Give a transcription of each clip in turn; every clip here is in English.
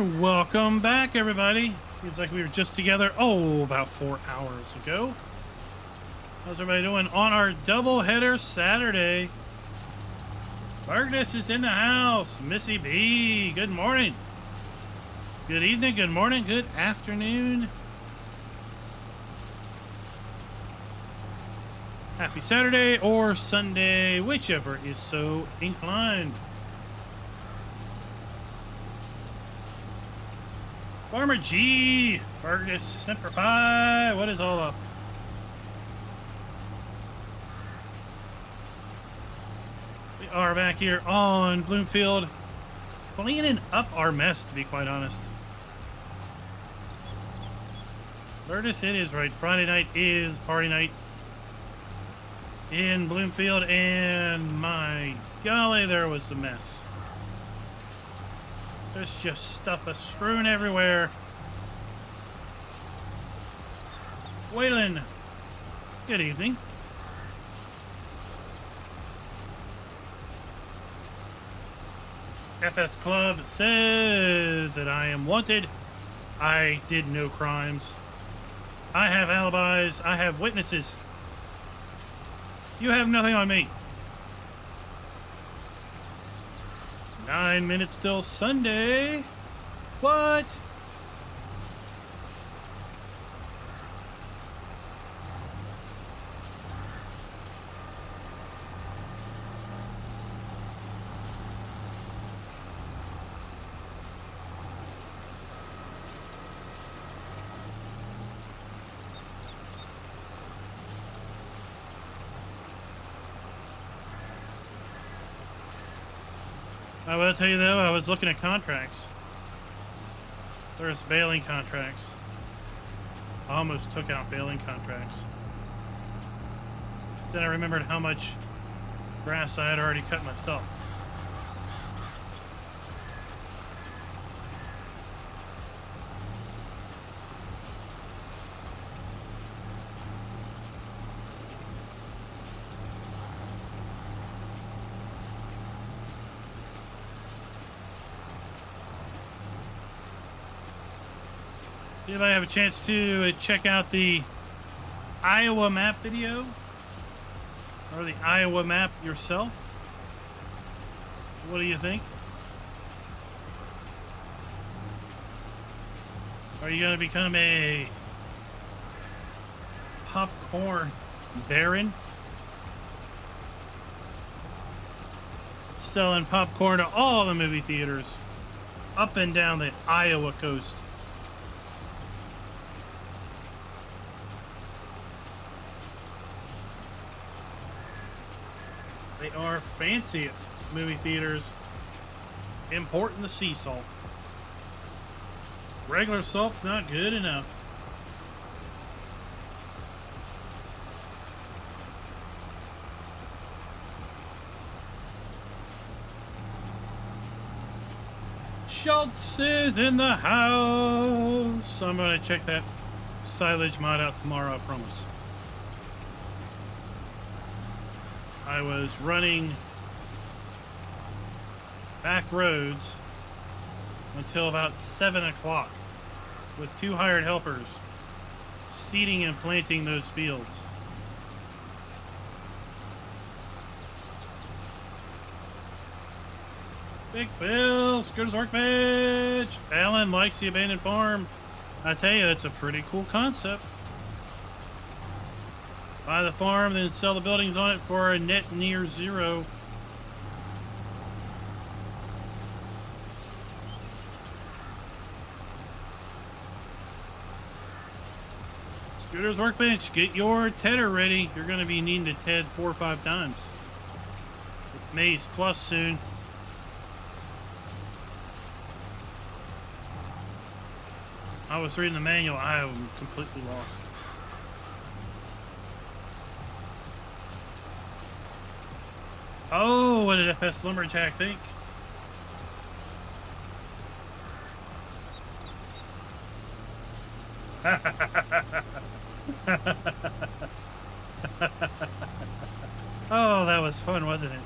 And welcome back, everybody. Seems like we were just together, about 4 hours ago. How's everybody doing on our doubleheader Saturday? Vargas is in the house. Missy B, good morning. Good evening, good morning, good afternoon. Happy Saturday or Sunday, whichever is so inclined. Farmer G, Vargas, Semper Fi, what is all up? We are back here on Bloomfield, cleaning up our mess, to be quite honest. Curtis, it is right. Friday night is party night in Bloomfield, and my golly, there was the mess. There's just stuff strewn everywhere. Waylon, good evening. FS Club says that I am wanted. I did no crimes. I have alibis. I have witnesses. You have nothing on me. 9 minutes till Sunday. What? I will tell you though, I was looking at contracts. There's baling contracts. I almost took out baling contracts. Then I remembered how much grass I had already cut myself. If I have a chance to check out the Iowa map video, or the Iowa map yourself, what do you think? Are you going to become a popcorn baron? Selling popcorn to all the movie theaters up and down the Iowa coast. They are fancy movie theaters importing the sea salt. Regular salt's not good enough. Schultz is in the house. I'm going to check that silage mod out tomorrow, I promise. I was running back roads until about 7 o'clock with 2 hired helpers seeding and planting those fields. Big Phil, Scooter's Workbench. Alan likes the abandoned farm. I tell you, that's a pretty cool concept. Buy the farm, then sell the buildings on it for a net near zero. Scooter's Workbench, get your tedder ready. You're going to be needing to ted 4 or 5 times. With Maze Plus soon. I was reading the manual. I am completely lost. Oh, what did FS Lumberjack think? Oh, that was fun, wasn't it?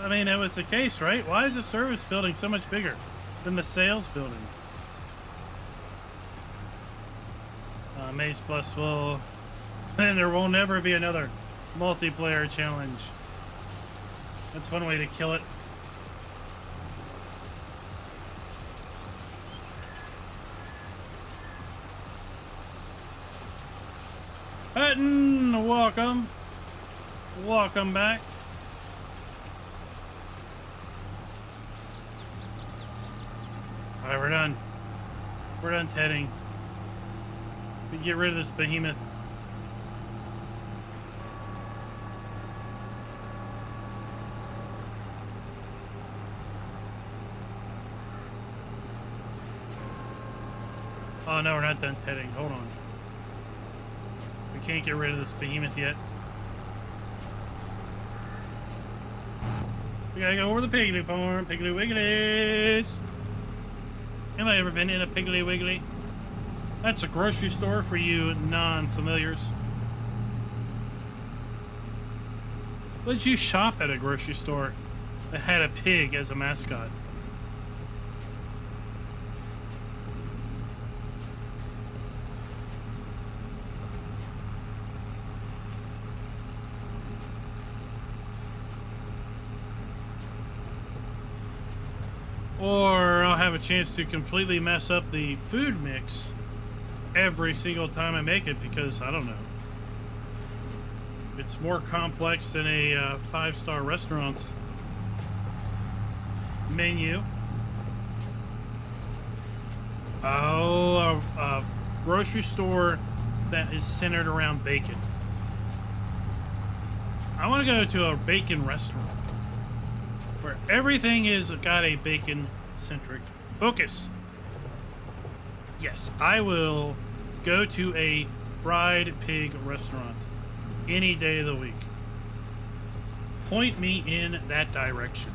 I mean, that was the case, right? Why is the service building so much bigger than the sales building? Maze Plus will... Then there will never be another multiplayer challenge. That's one way to kill it. Hutton, welcome. Welcome back. Alright, we're done. We're done tedding. We get rid of this behemoth. Oh no, we're not done tedding. Hold on. We can't get rid of this behemoth yet. We gotta go over the Piggly farm. Piggly Wigglies. Have I ever been in a Piggly Wiggly? That's a grocery store for you non-familiars. Would you shop at a grocery store that had a pig as a mascot? Or I'll have a chance to completely mess up the food mix every single time I make it because, I don't know, it's more complex than a five-star restaurant's menu. Oh, a grocery store that is centered around bacon. I want to go to a bacon restaurant where everything is got a bacon-centric focus. Yes, I will go to a fried pig restaurant any day of the week. Point me in that direction.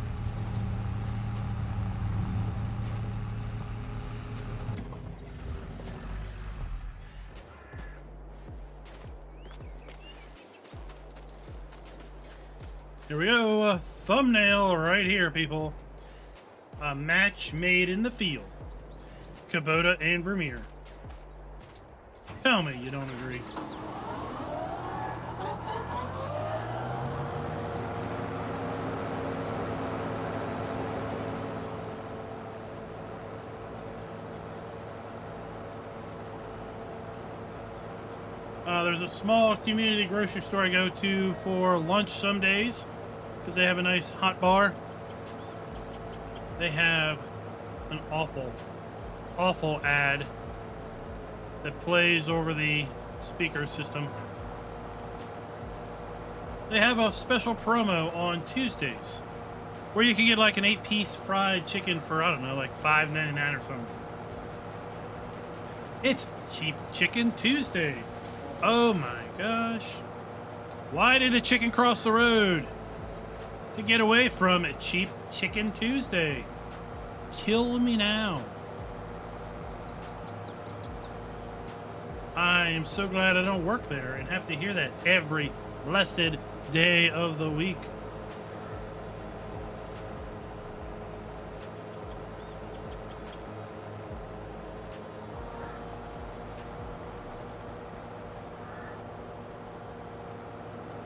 Here we go. Thumbnail right here, people. A match made in the field. Kubota and Vermeer. Tell me you don't agree. There's a small community grocery store I go to for lunch some days because they have a nice hot bar. They have an awful ad that plays over the speaker system. They have a special promo on Tuesdays where you can get like an 8-piece fried chicken for, I don't know, like $5.99 or something. It's Cheap Chicken Tuesday. Oh my gosh. Why did a chicken cross the road to get away from a Cheap Chicken Tuesday? Kill me now. I am so glad I don't work there and have to hear that every blessed day of the week.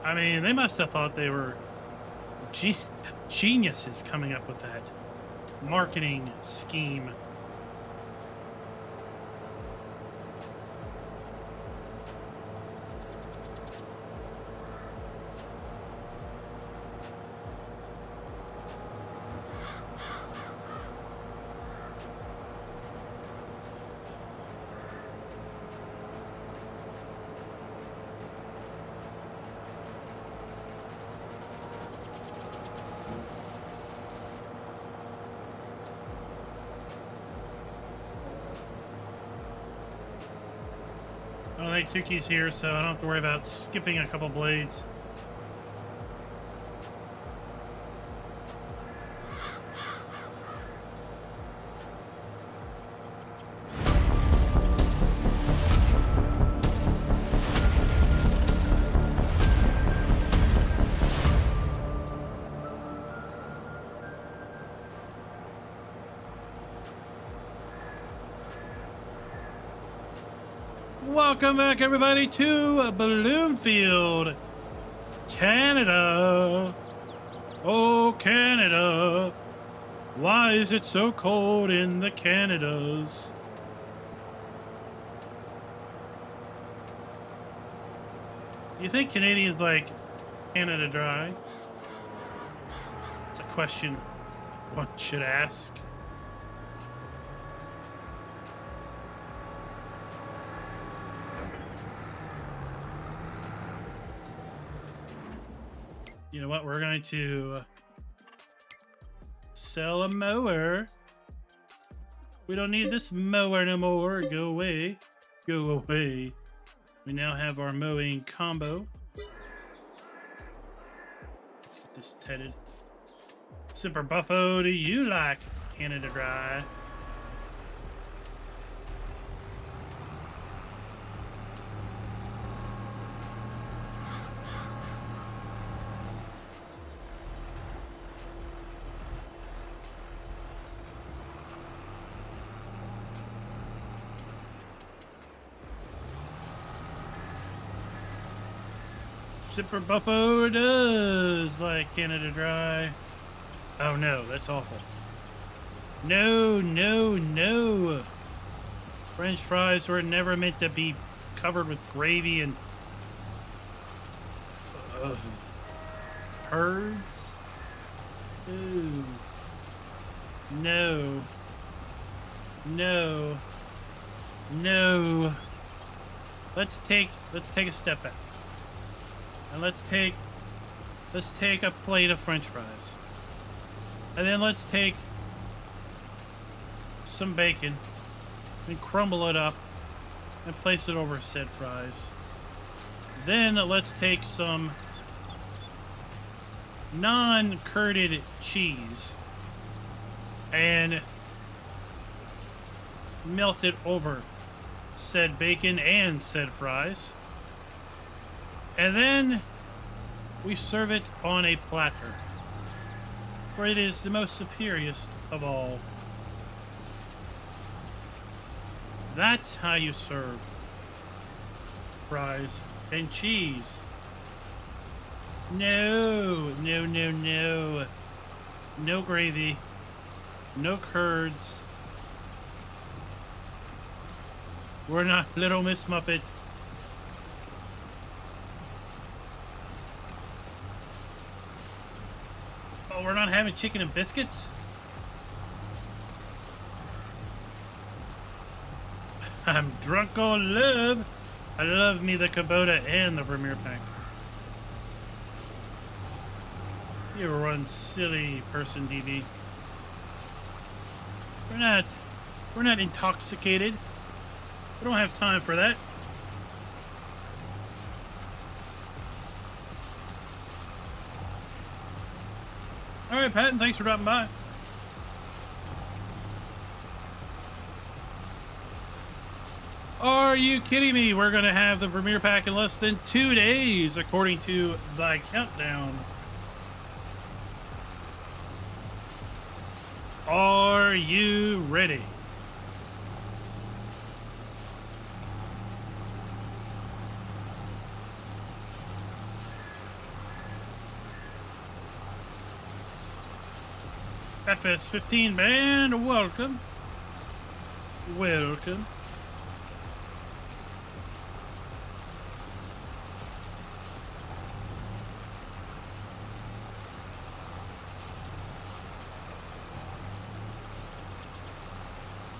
I mean, they must have thought they were geniuses coming up with that marketing scheme. I don't think Tuki's here, so I don't have to worry about skipping a couple blades. Welcome back, everybody, to Bloomfield, Canada. Oh, Canada. Why is it so cold in the Canadas? You think Canadians like Canada Dry? It's a question one should ask. You know what? We're going to sell a mower. We don't need this mower no more. Go away. Go away. We now have our mowing combo. Let's get this tedded. Super Buffo, do you like Canada Dry? Super Buffo does like Canada Dry. Oh no, that's awful. No, no, no. French fries were never meant to be covered with gravy and curds. Ooh. No. No. No. Let's take a step back. And let's take a plate of French fries. And then let's take some bacon and crumble it up and place it over said fries. Then let's take some non-curded cheese and melt it over said bacon and said fries. And then we serve it on a platter, for it is the most superiorest of all. That's how you serve fries and cheese. No, no, no, no. No gravy. No curds. We're not Little Miss Muppet. Oh, we're not having chicken and biscuits? I'm drunk on love. I love me the Kubota and the Vermeer pack. You run silly person, DB. We're not intoxicated. We don't have time for that. All right, Patton, thanks for dropping by. Are you kidding me? We're going to have the Vermeer pack in less than 2 days, according to the countdown. Are you ready? FS15 band, welcome. Welcome.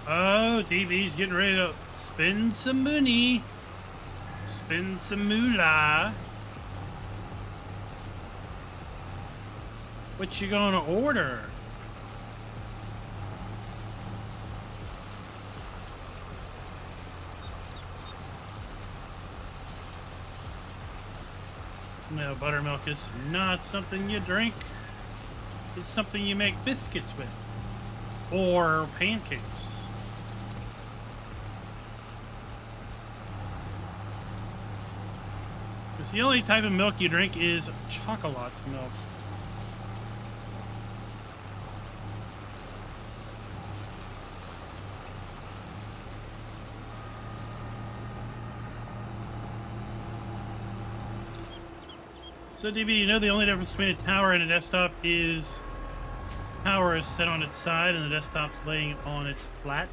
Oh, DB's getting ready to spend some money. Spend some moolah. What you gonna order? No, buttermilk is not something you drink. It's something you make biscuits with. Or pancakes. Because the only type of milk you drink is chocolate milk. So, DB, you know the only difference between a tower and a desktop is tower is set on its side and the desktop's laying on its flat.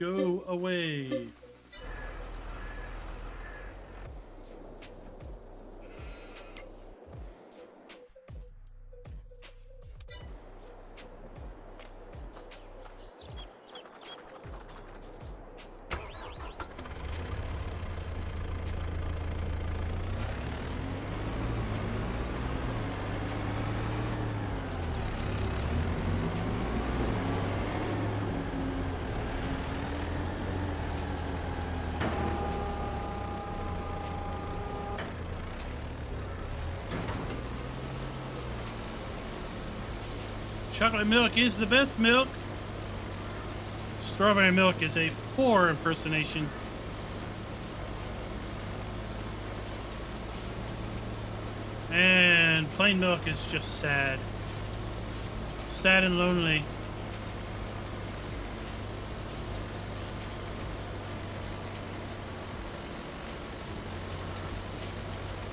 Go away. Chocolate milk is the best milk. Strawberry milk is a poor impersonation. And plain milk is just sad. Sad and lonely.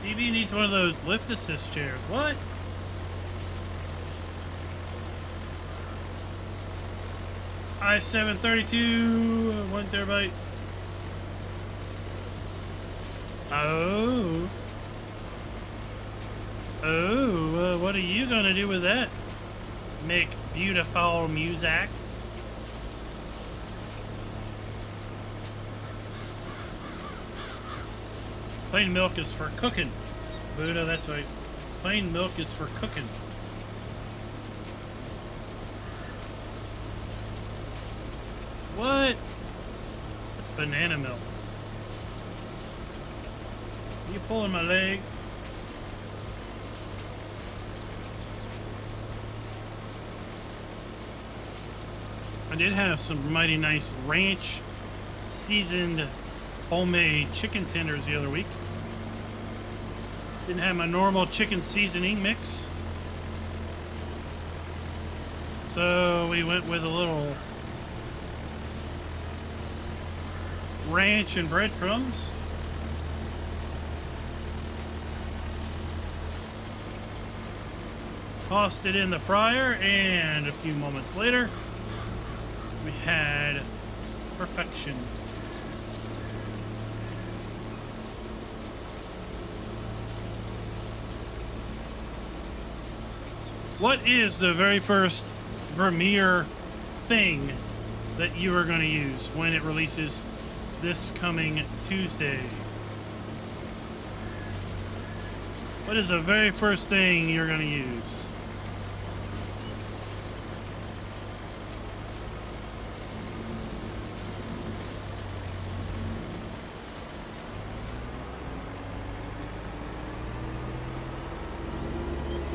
DV needs one of those lift assist chairs. What? i7-32, 1 terabyte. Oh. Oh, what are you gonna do with that? Make beautiful music. Plain milk is for cooking. Buddha, that's right. Plain milk is for cooking. What? That's banana milk. Are you pulling my leg? I did have some mighty nice ranch seasoned homemade chicken tenders the other week. Didn't have my normal chicken seasoning mix. So we went with a little ranch and breadcrumbs. Tossed it in the fryer, and a few moments later, we had perfection. What is the very first Vermeer thing that you are going to use when it releases this coming Tuesday? What is the very first thing you're going to use?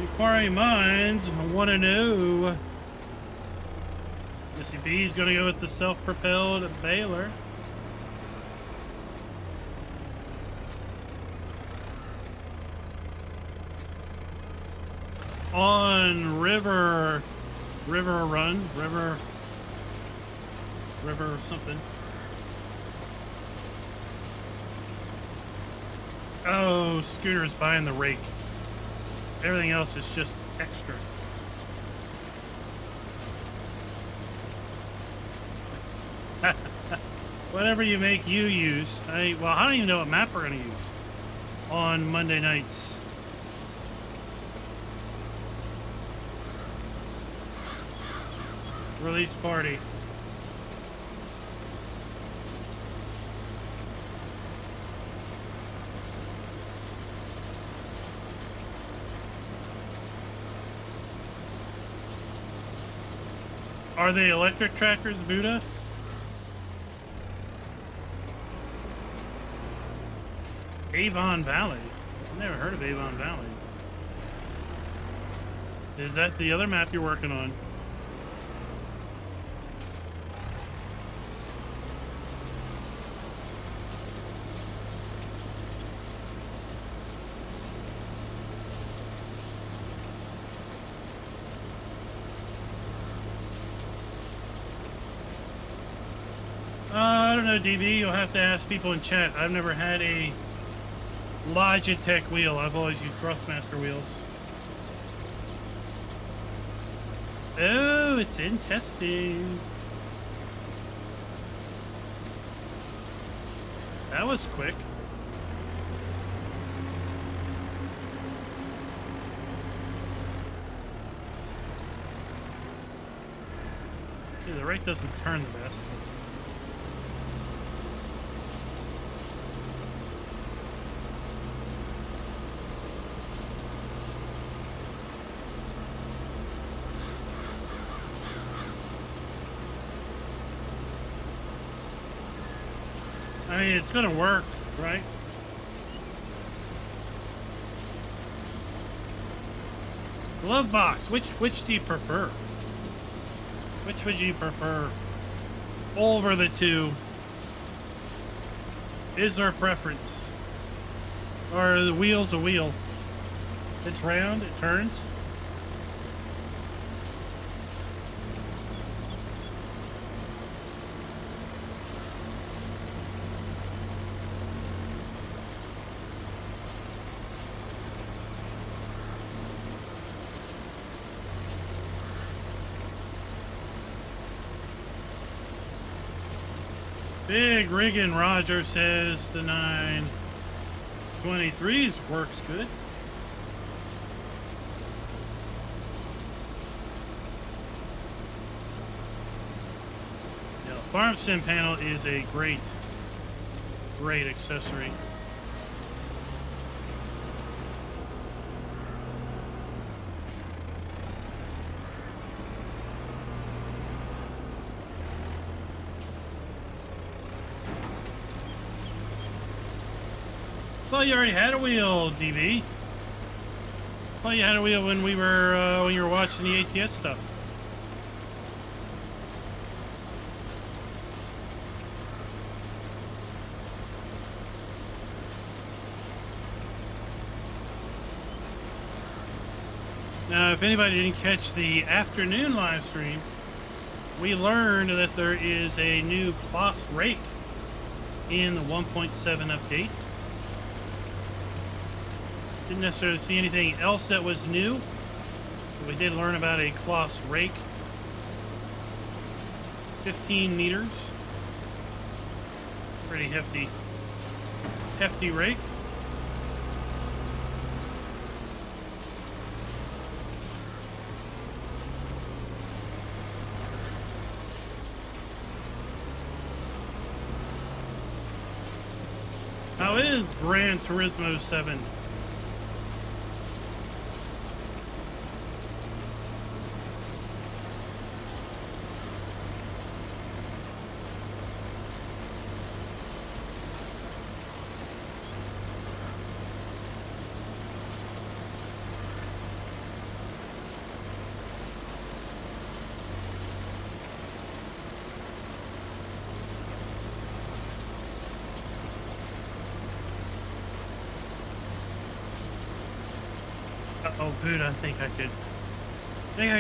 Inquiring minds want to know. Missy B is going to go with the self-propelled Baler. On river something. Oh, Scooter's buying the Rake. Everything else is just extra. Whatever you make, you use. Well, I don't even know what map we're gonna use on Monday nights. Release party. Are they electric tractors, Buddha? Avon Valley. I've never heard of Avon Valley. Is that the other map you're working on? I don't know, DB. You'll have to ask people in chat. I've never had a Logitech wheel. I've always used Thrustmaster wheels. Oh, it's in testing. That was quick. See, the rake doesn't turn the best. I mean, it's gonna work, right? Glove box. Which do you prefer? Which would you prefer over the two? Is there a preference? Or are the wheels a wheel? It's round, it turns. Big Riggin' Roger says the 923s works good. Yeah, the Farm Sim panel is a great accessory. I thought you already had a wheel, DB. I thought you had a wheel when we were when you were watching the ATS stuff. Now, if anybody didn't catch the afternoon live stream, we learned that there is a new Kloss rake in the 1.7 update. Didn't necessarily see anything else that was new, but we did learn about a Kloss rake. 15 meters. Pretty hefty rake. How is Gran Turismo 7? Oh, dude, I think I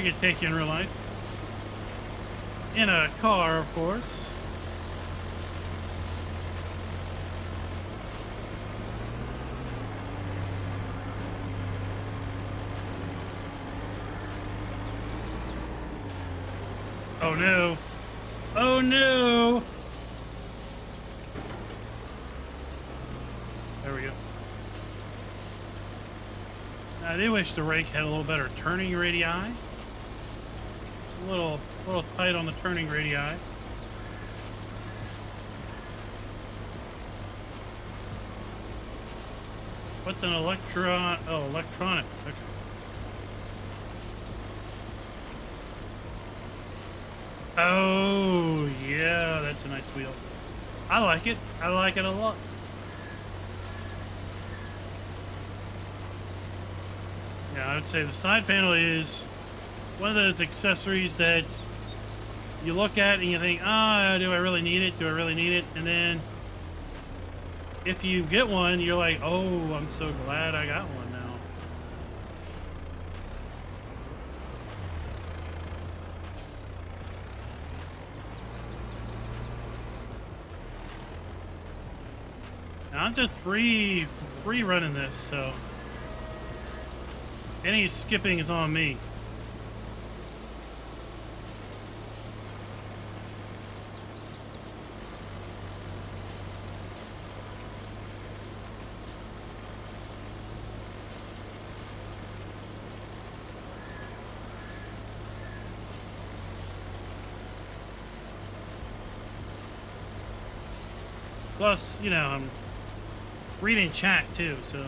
could take you in real life. In a car, of course. Oh no. Oh no. There we go. I do wish the rake had a little better turning radii. It's a little tight on the turning radii. What's an electron? Oh, electronic. Okay. Oh, yeah, that's a nice wheel. I like it. I like it a lot. Yeah, I would say the side panel is one of those accessories that you look at and you think, ah, do I really need it? Do I really need it? And then if you get one, you're like, oh, I'm so glad I got one now. I'm just free running this, so any skipping is on me. Plus, you know, I'm reading chat too, so.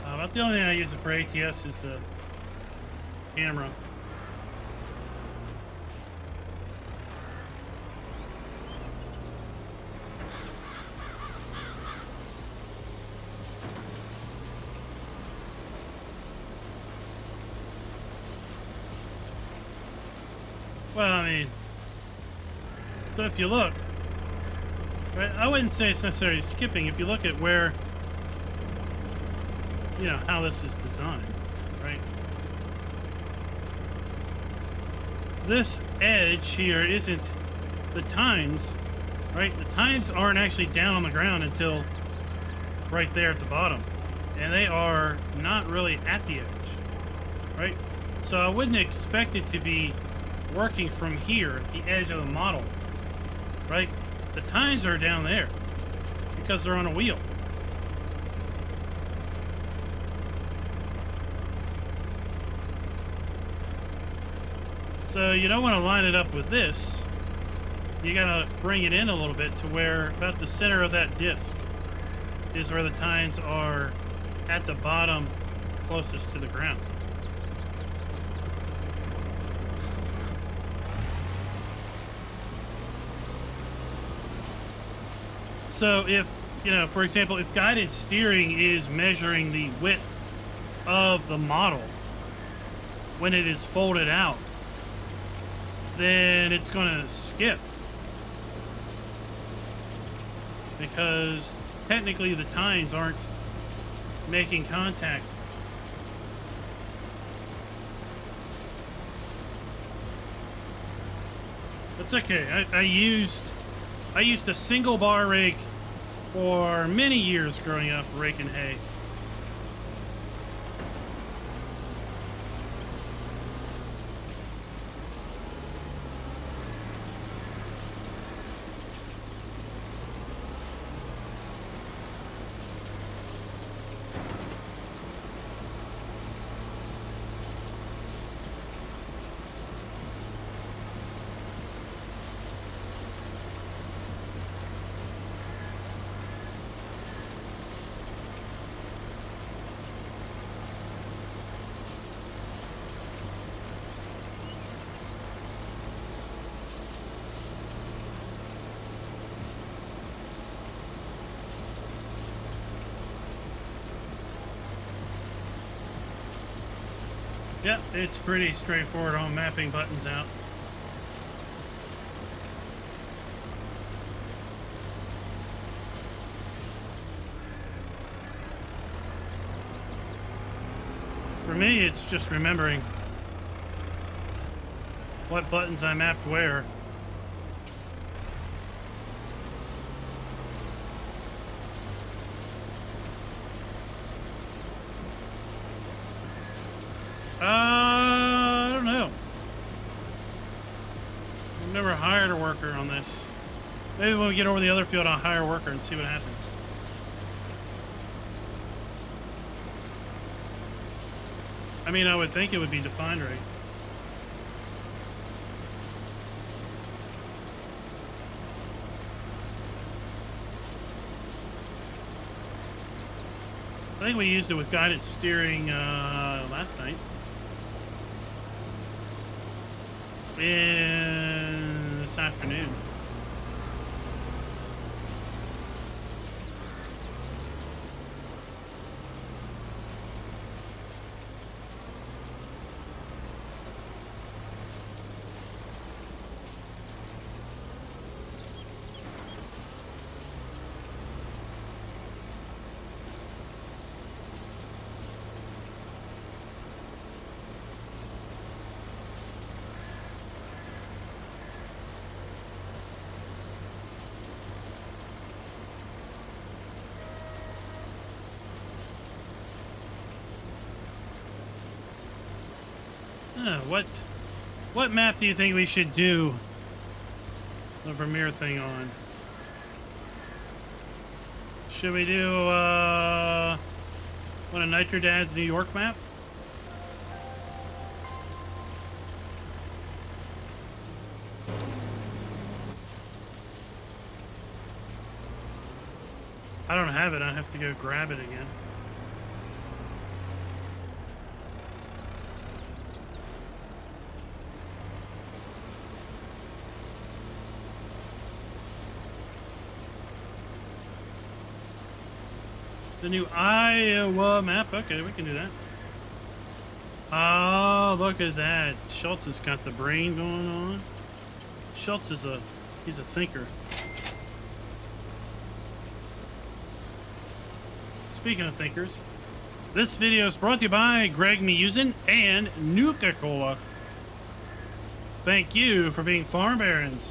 About the only thing I use for ATS is the camera. Well, I mean, so if you look, right, I wouldn't say it's necessarily skipping. If you look at where, you know, how this is designed, right? This edge here isn't the tines, right? The tines aren't actually down on the ground until right there at the bottom. And they are not really at the edge, right? So I wouldn't expect it to be working from here, the edge of the model, right? The tines are down there because they're on a wheel. So you don't want to line it up with this. You gotta bring it in a little bit to where about the center of that disc is where the tines are at the bottom closest to the ground. So if, you know, for example, if guided steering is measuring the width of the model when it is folded out, then it's going to skip. Because technically the tines aren't making contact. That's okay. I used a single bar rake for many years growing up raking hay. Yep, it's pretty straightforward on mapping buttons out. For me, it's just remembering what buttons I mapped where. I don't know. I've never hired a worker on this. Maybe when we get over the other field, I'll hire a worker and see what happens. I mean, I would think it would be defined right. I think we used it with guided steering last night. And this afternoon. What map do you think we should do the Vermeer thing on? Should we do one of Nitro Dad's New York map? I don't have it. I have to go grab it again. The new Iowa map. Okay, we can do that. Oh, look at that. Schultz has got the brain going on. Schultz is he's a thinker. Speaking of thinkers, this video is brought to you by Greg Meusen and Nuka-Cola. Thank you for being farm barons.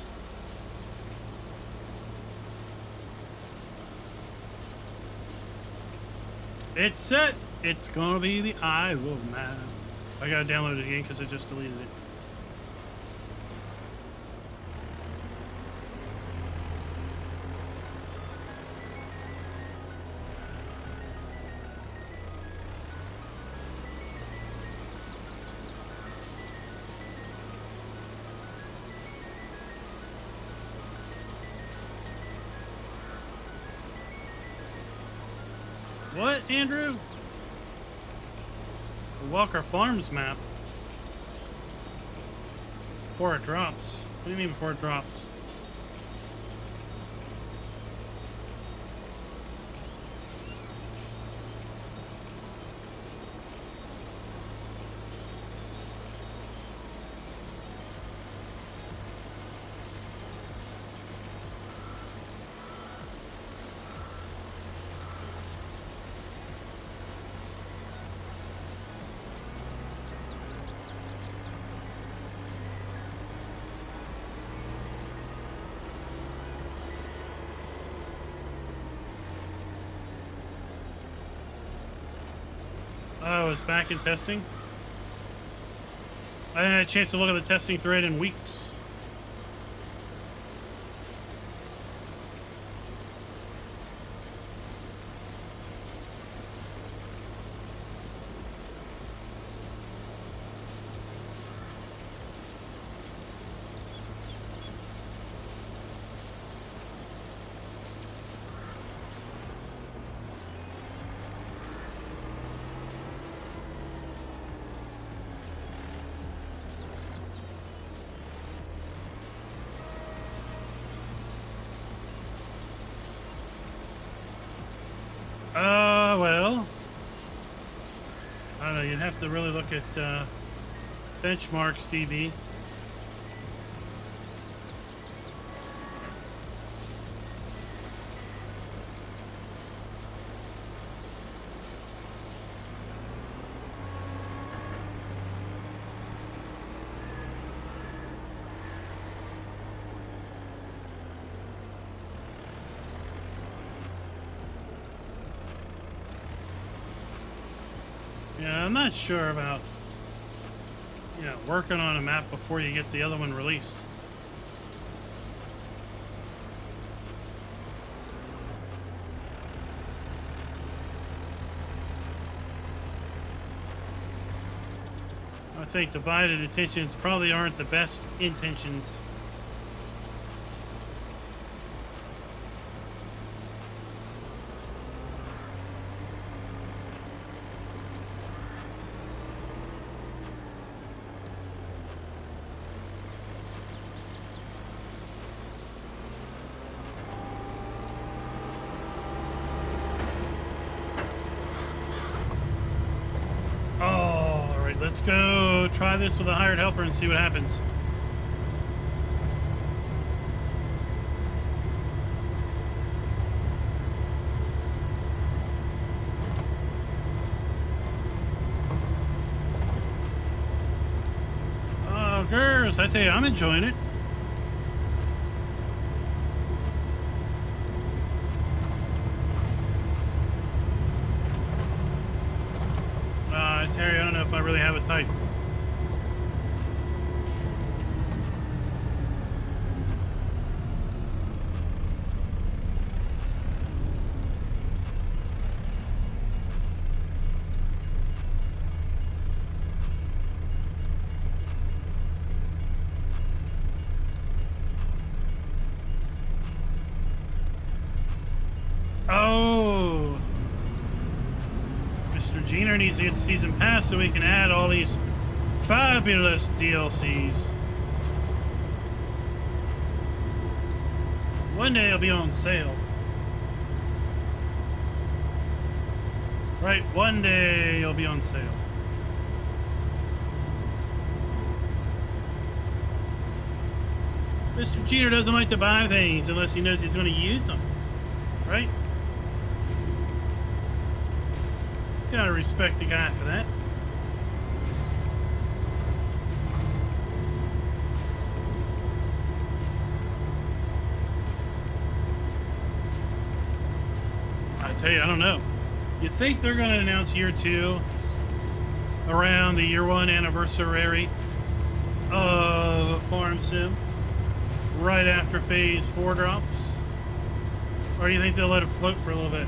It's set. It's gonna be the Iowa map. I gotta download it again because I just deleted it. What, Andrew? The Walker Farms map. Before it drops. What do you mean before it drops? Oh, it's back in testing? I didn't have a chance to look at the testing thread in weeks. Well, I don't know, you'd have to really look at benchmarks, DB. Yeah, I'm not sure about, working on a map before you get the other one released. I think divided attentions probably aren't the best intentions. Let's go try this with a hired helper and see what happens. Oh, girls, I tell you, I'm enjoying it. Terry, I don't know if I really have it tight. Oh, Mr. Jeaner needs to get season pass so we can add all these fabulous DLCs. One day it'll be on sale. Right, one day it'll be on sale. Mr. Cheater doesn't like to buy things unless he knows he's going to use them. Right? Gotta respect the guy for that. I tell you, I don't know. You think they're going to announce year 2 around the year 1 anniversary of Farm Sim, right after phase 4 drops? Or do you think they'll let it float for a little bit?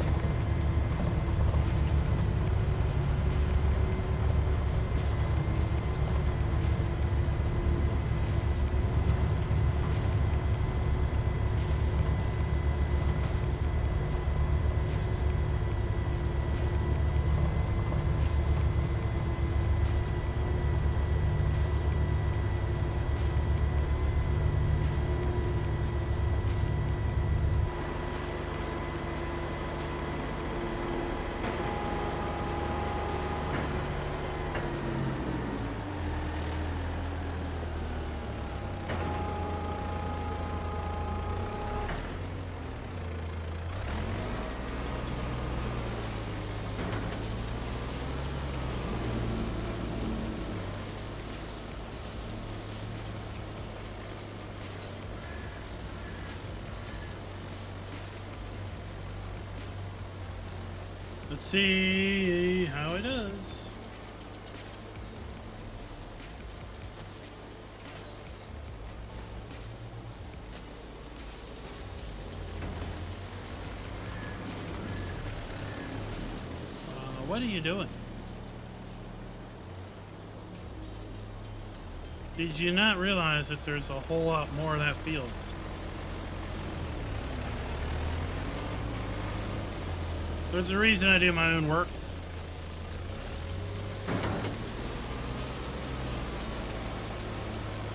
Let's see how it does. What are you doing? Did you not realize that there's a whole lot more of that field? There's a reason I do my own work.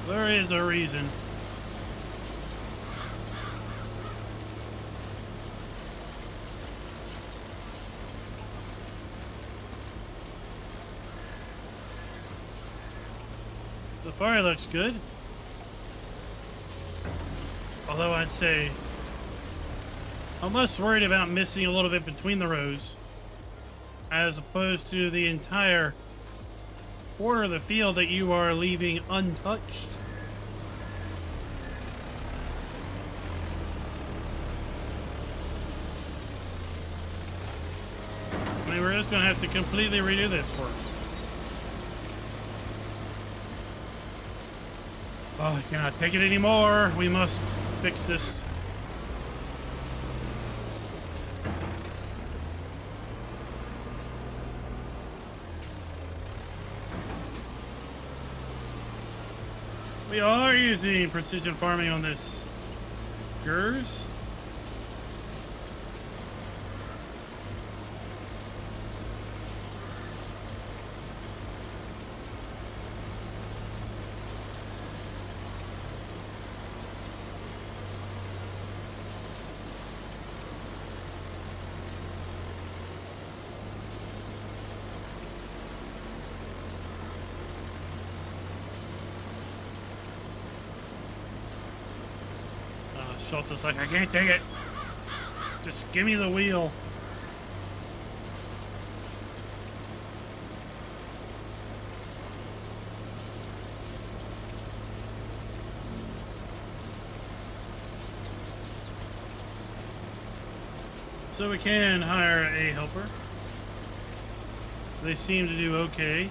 There is a reason. Safari looks good. Although I'd say I'm less worried about missing a little bit between the rows as opposed to the entire quarter of the field that you are leaving untouched. I mean, we're just going to have to completely redo this work. Oh, I cannot take it anymore. We must fix this. We are using precision farming on this GERS. Schultz is like, I can't take it. Just give me the wheel. So we can hire a helper. They seem to do okay.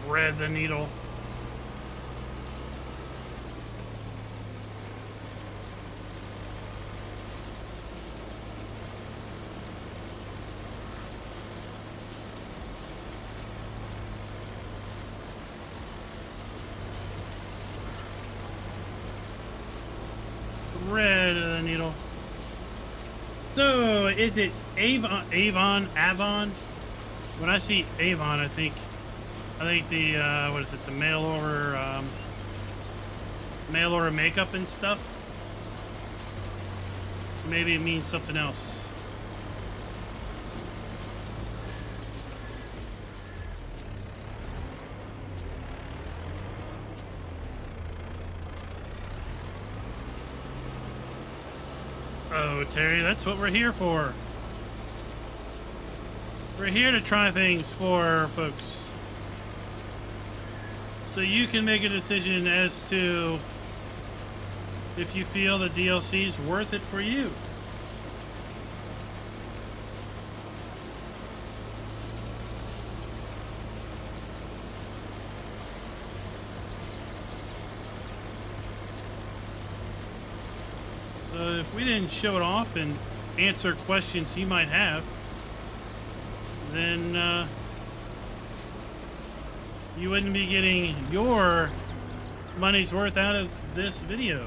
Thread the needle. thread of the needle. So, is it Avon? When I see Avon, I think the, what is it, the mail order makeup and stuff? Maybe it means something else. Oh, Terry, that's what we're here for. We're here to try things for folks. So you can make a decision as to if you feel the DLC is worth it for you. So if we didn't show it off and answer questions you might have, then you wouldn't be getting your money's worth out of this video.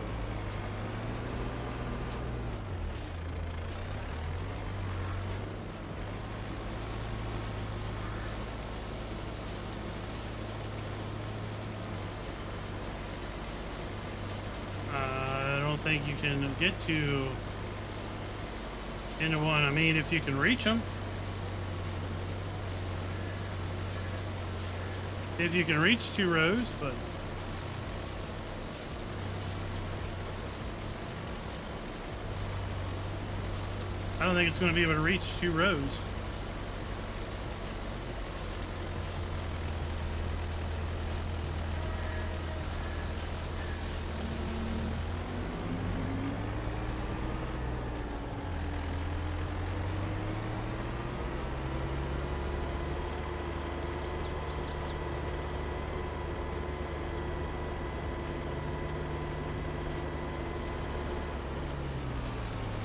I don't think you can get into one. I mean, if you can reach them. If you can reach 2 rows, but I don't think it's going to be able to reach 2 rows.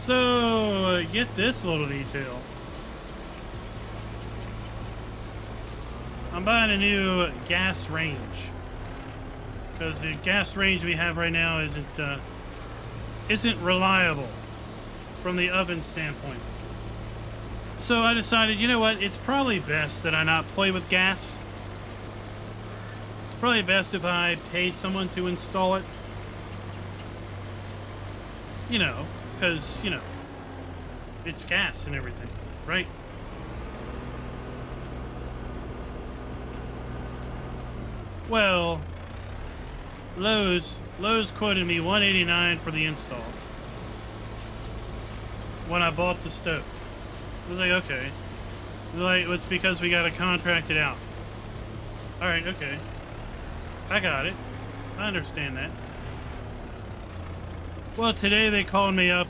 So, get this little detail. I'm buying a new gas range. Because the gas range we have right now isn't reliable from the oven standpoint. So I decided, you know what, it's probably best that I not play with gas. It's probably best if I pay someone to install it. You know, because, you know, it's gas and everything, right? Well, Lowe's quoted me $189 for the install when I bought the stove. I was like, okay. They're like, it's because we got to contract it out. All right, okay. I got it. I understand that. Well, today they called me up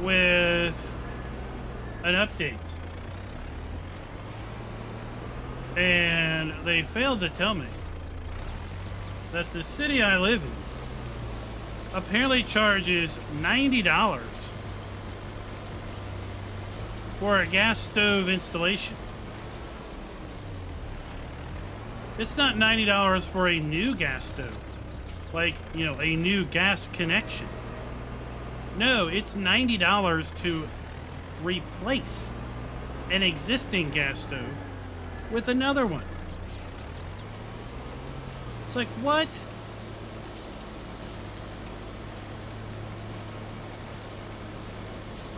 with an update. And they failed to tell me that the city I live in apparently charges $90 for a gas stove installation. It's not $90 for a new gas stove, like, you know, a new gas connection. No, it's $90 to replace an existing gas stove with another one. It's like, what?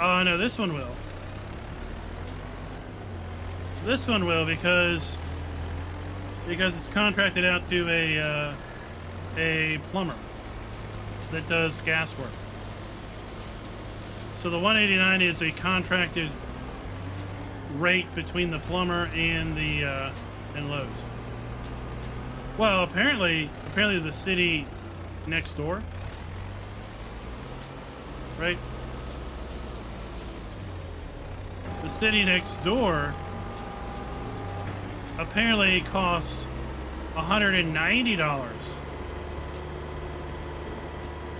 Oh, no, this one will. This one will because it's contracted out to a plumber that does gas work. So the $189 is a contracted rate between the plumber and the and Lowe's. Well, apparently the city next door, right? The city next door apparently costs $190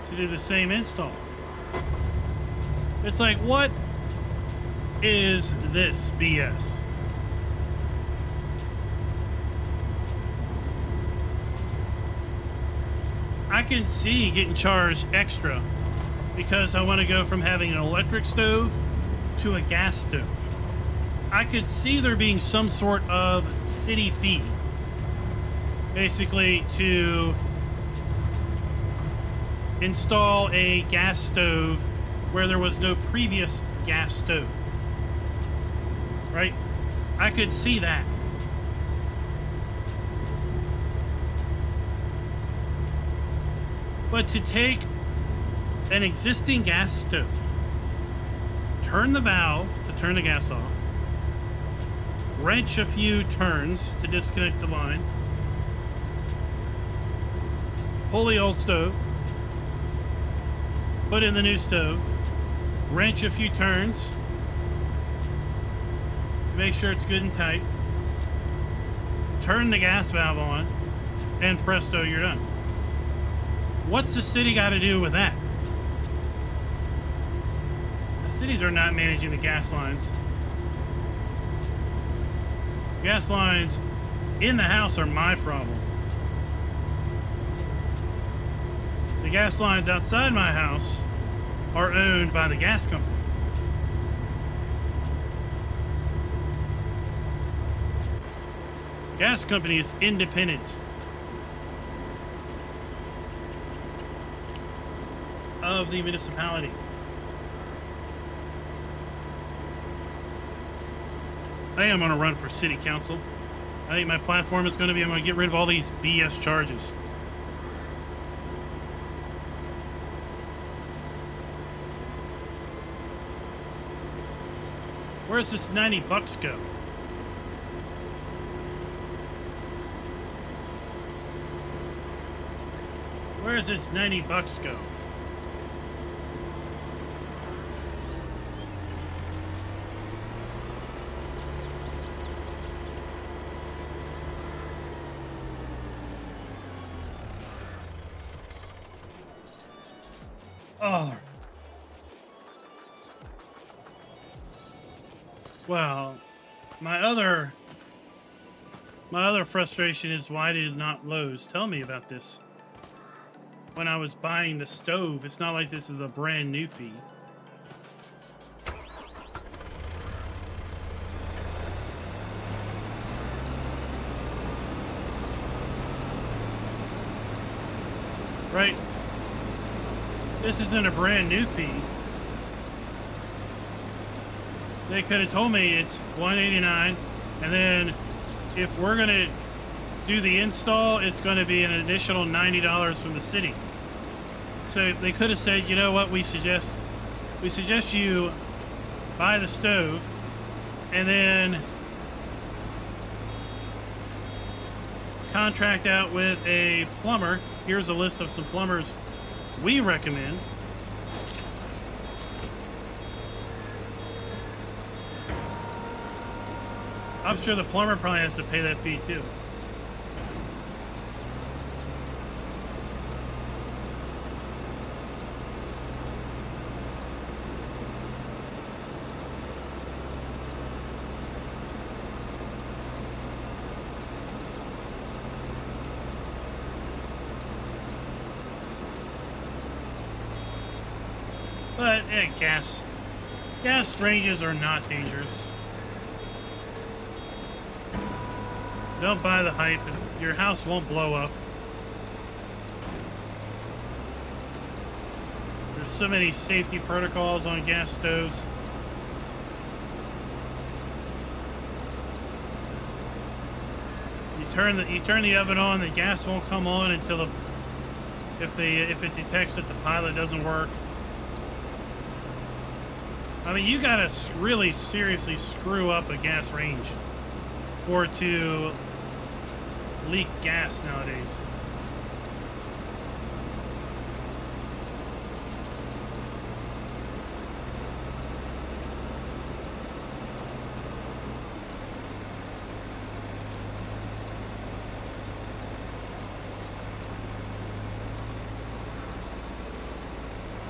to do the same install. It's like, what is this BS? I can see getting charged extra because I want to go from having an electric stove to a gas stove. I could see there being some sort of city fee, basically to install a gas stove where there was no previous gas stove, right? I could see that. But to take an existing gas stove, turn the valve to turn the gas off, wrench a few turns to disconnect the line, pull the old stove, put in the new stove, wrench a few turns, make sure it's good and tight, turn the gas valve on, and presto, you're done. What's the city got to do with that? The cities are not managing the gas lines. Gas lines in the house are my problem. The gas lines outside my house are owned by the gas company. Gas company is independent of the municipality. I am on a run for city council. I think my platform is going to be I'm going to get rid of all these BS charges. Where's this $90 go? Where's this $90 go? Oh. Well, my other frustration is why did not Lowe's tell me about this when I was buying the stove? It's not like this is a brand new fee. Right? This isn't a brand new fee. They could have told me it's $189, and then if we're gonna do the install, it's going to be an additional $90 from the city. So they could have said, you know what, we suggest you buy the stove, and then contract out with a plumber. Here's a list of some plumbers we recommend. I'm sure the plumber probably has to pay that fee too. But gas ranges are not dangerous. Don't buy the hype. Your house won't blow up. There's so many safety protocols on gas stoves. You turn the oven on, the gas won't come on until if it detects that the pilot doesn't work. I mean, you gotta really seriously screw up a gas range for it to leak gas nowadays.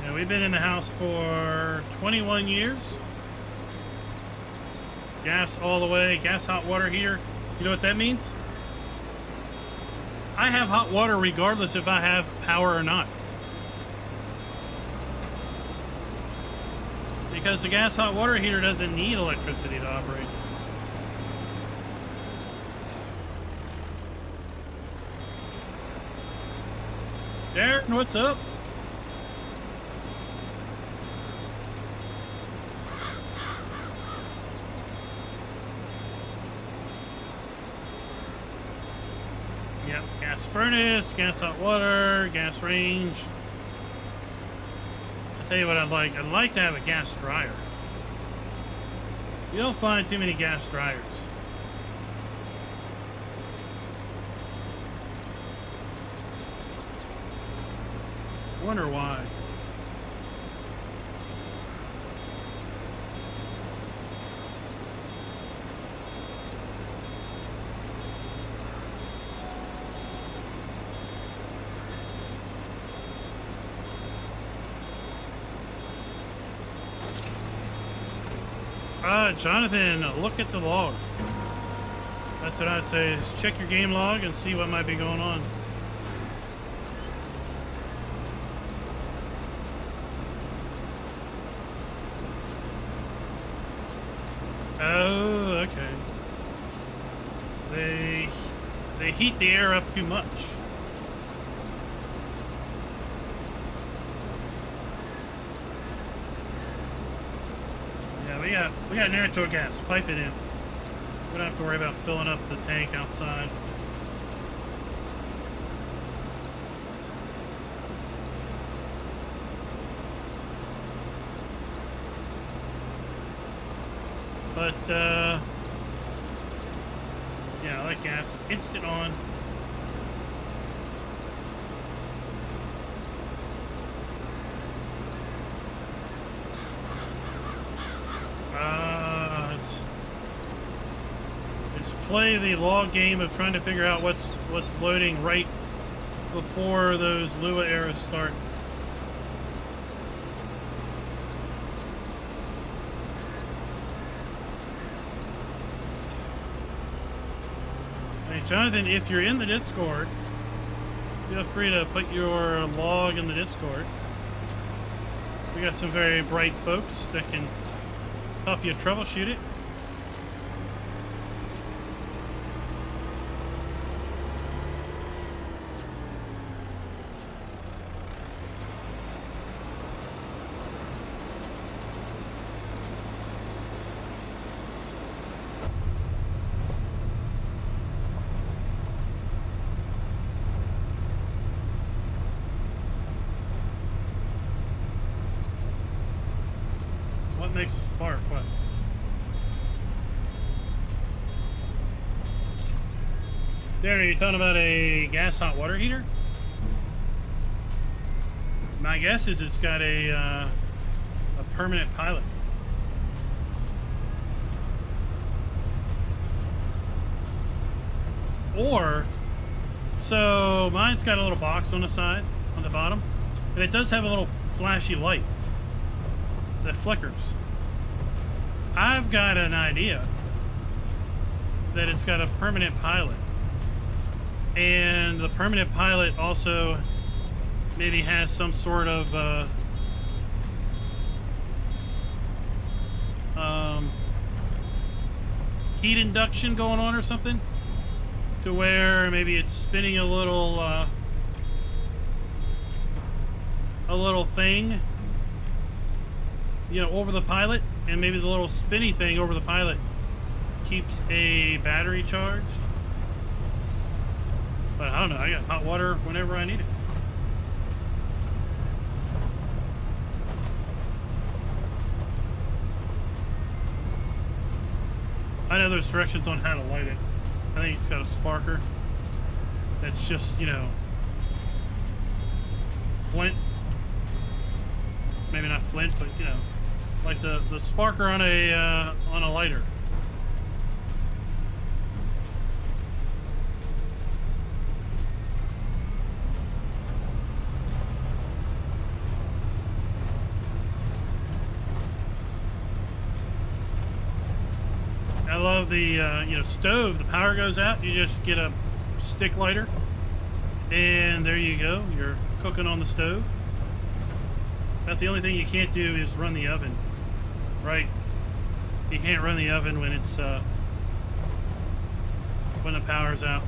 Yeah, we've been in the house for 21 years. Gas all the way, gas hot water heater. You know what that means? I have hot water regardless if I have power or not. Because the gas hot water heater doesn't need electricity to operate. Darren, what's up? Yep, gas furnace, gas hot water, gas range. I'll tell you what I'd like. I'd like to have a gas dryer. You don't find too many gas dryers. Wonder why. Jonathan, look at the log. That's what I'd say, is check your game log and see what might be going on. Oh, okay. They heat the air up too much. Yeah, we got natural gas. Pipe it in. We don't have to worry about filling up the tank outside. But, yeah, I like gas. Instant on. It's play the log game of trying to figure out what's loading right before those Lua arrows start. Hey, Jonathan, if you're in the Discord, feel free to put your log in the Discord. We got some very bright folks that can help you troubleshoot it. What makes a spark? What? Darren, are you talking about a gas hot water heater? My guess is it's got a permanent pilot. Or, so mine's got a little box on the side, on the bottom, and it does have a little flashy light that flickers. I've got an idea that it's got a permanent pilot, and the permanent pilot also maybe has some sort of heat induction going on or something, to where maybe it's spinning a little thing, you know, over the pilot, and maybe the little spinny thing over the pilot keeps a battery charged. But I don't know, I got hot water whenever I need it. I know there's directions on how to light it. I think it's got a sparker that's just, you know, flint. Maybe not flint, but, you know, like the sparker on a lighter. I love the you know, stove. The power goes out, you just get a stick lighter, and there you go. You're cooking on the stove. About the only thing you can't do is run the oven. right? You can't run the oven when it's when the power's out.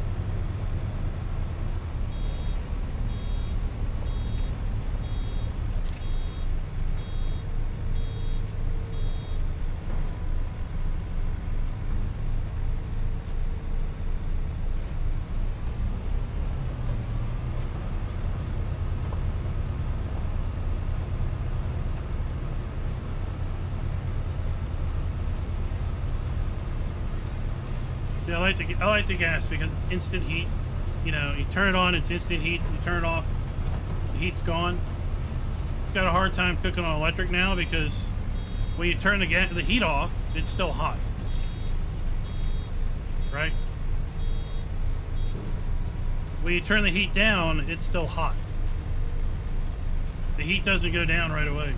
Yeah, I like the gas because it's instant heat. You know, you turn it on, it's instant heat. You turn it off, the heat's gone. I've got a hard time cooking on electric now because when you turn the heat off, it's still hot. Right? When you turn the heat down, it's still hot. The heat doesn't go down right away.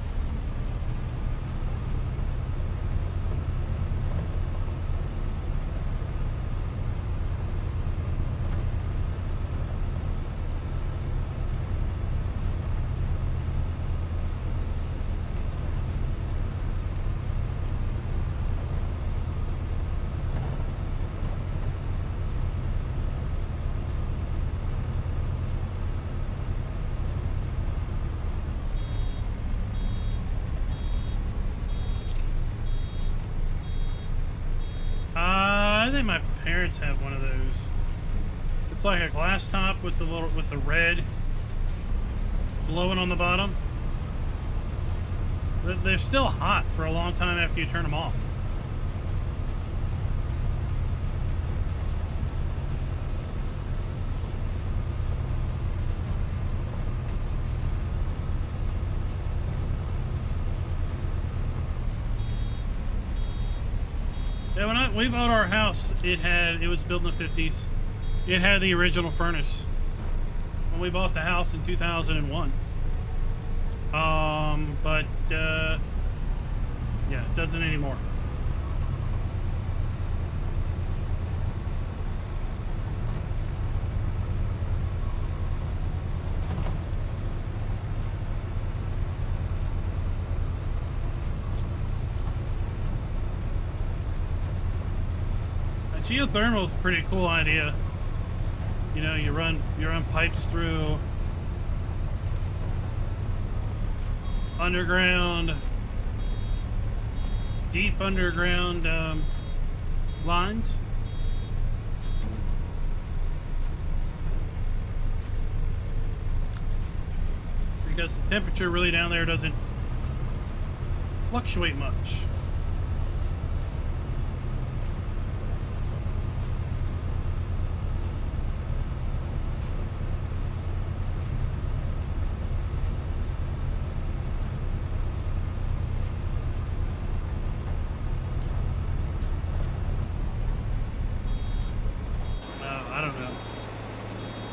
I think my parents have one of those. It's like a glass top with the red glowing on the bottom. They're still hot for a long time after you turn them off. Yeah, when we bought our house, it was built in the 50s. It had the original furnace when we bought the house in 2001. But yeah, it doesn't anymore. Geothermal is a pretty cool idea. You know, you run pipes through underground, deep underground lines. Because the temperature really down there doesn't fluctuate much.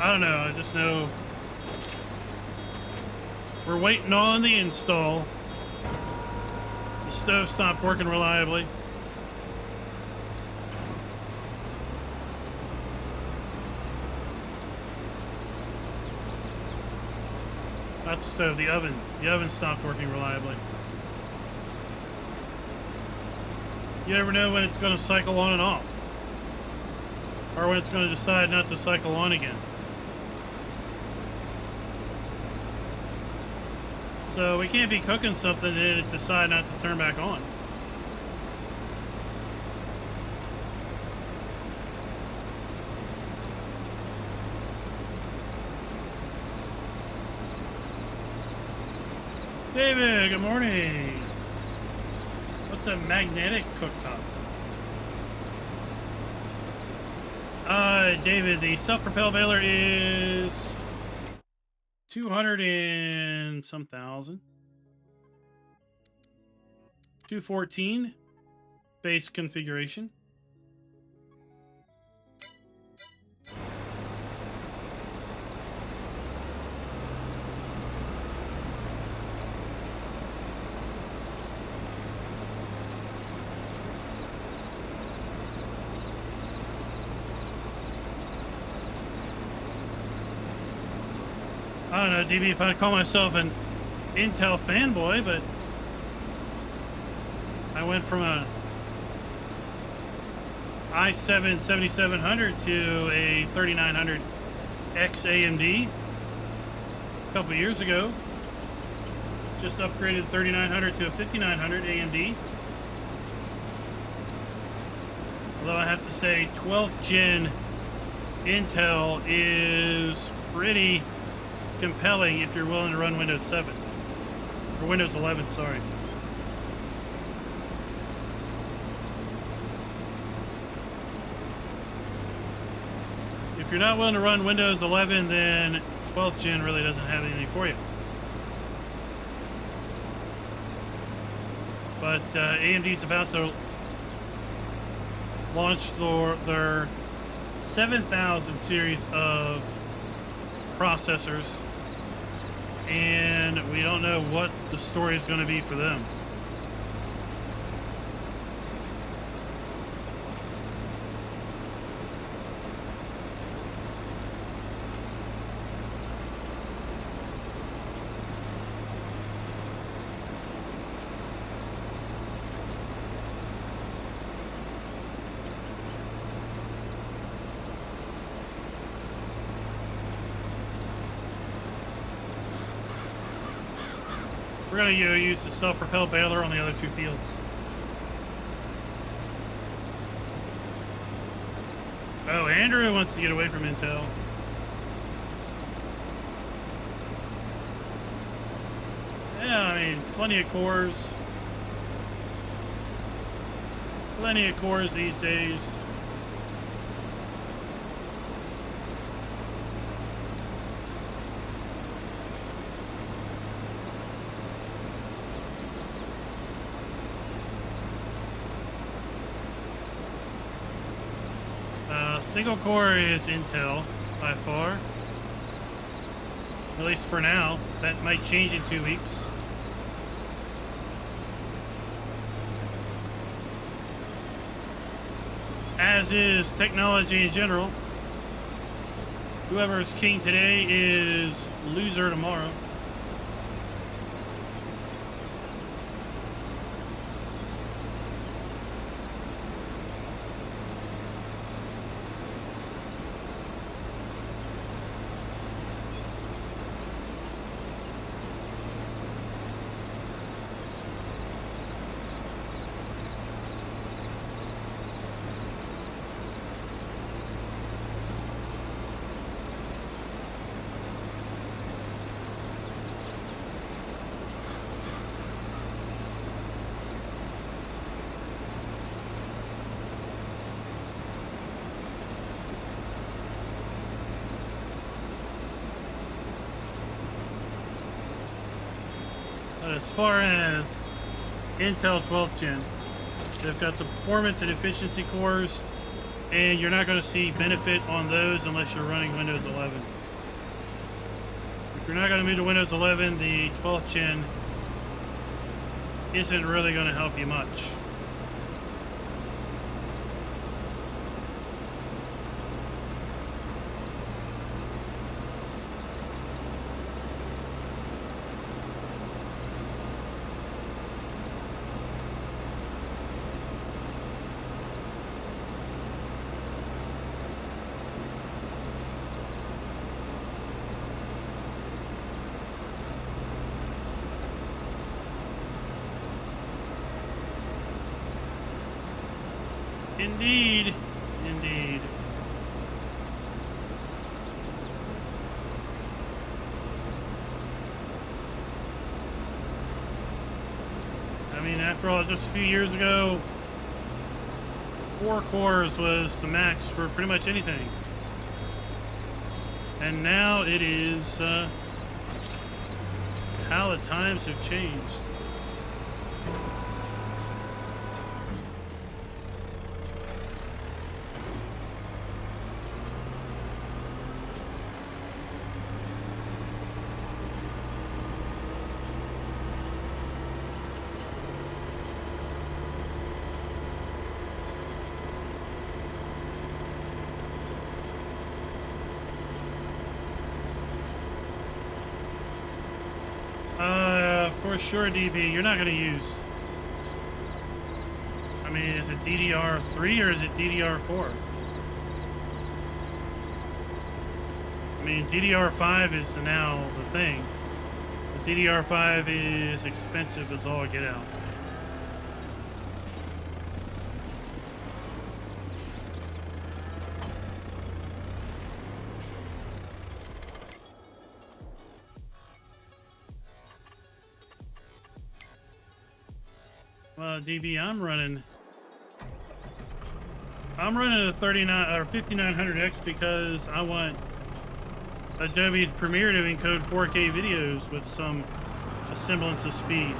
I don't know, I just know we're waiting on the install. The stove stopped working reliably. Not the stove, the oven. The oven stopped working reliably. You never know when it's going to cycle on and off. Or when it's going to decide not to cycle on again. So we can't be cooking something and it decide not to turn back on. David, good morning. What's a magnetic cooktop? David, the self-propelled baler is 200 and some thousand. 214 base configuration. I don't know, DB, if I'd call myself an Intel fanboy, but I went from a i7 7700 to a 3900 X AMD a couple years ago. Just upgraded 3900 to a 5900 AMD. Although I have to say 12th gen Intel is pretty compelling if you're willing to run Windows 7 or Windows 11, sorry. If you're not willing to run Windows 11, then 12th gen really doesn't have anything for you. But AMD's about to launch their 7000 series of processors, and we don't know what the story is going to be for them. We're going to use the self-propelled baler on the other two fields. Oh, Andrew wants to get away from Intel. Yeah, I mean, plenty of cores. Plenty of cores these days. Single core is Intel by far, at least for now. That might change in 2 weeks. As is technology in general. Whoever's king today is loser tomorrow. As far as Intel 12th gen, they've got the performance and efficiency cores, and you're not going to see benefit on those unless you're running Windows 11. If you're not going to move to Windows 11, the 12th gen isn't really going to help you much. Indeed, indeed. I mean, after all, just a few years ago, 4 cores was the max for pretty much anything. And now it is how the times have changed. For sure, DB, you're not going to use Is it DDR3 or is it DDR4? I mean, DDR5 is now the thing. But DDR5 is expensive as all get out. Well, DB, I'm running a 39 or 5900X because I want Adobe Premiere to encode 4K videos with some semblance of speed.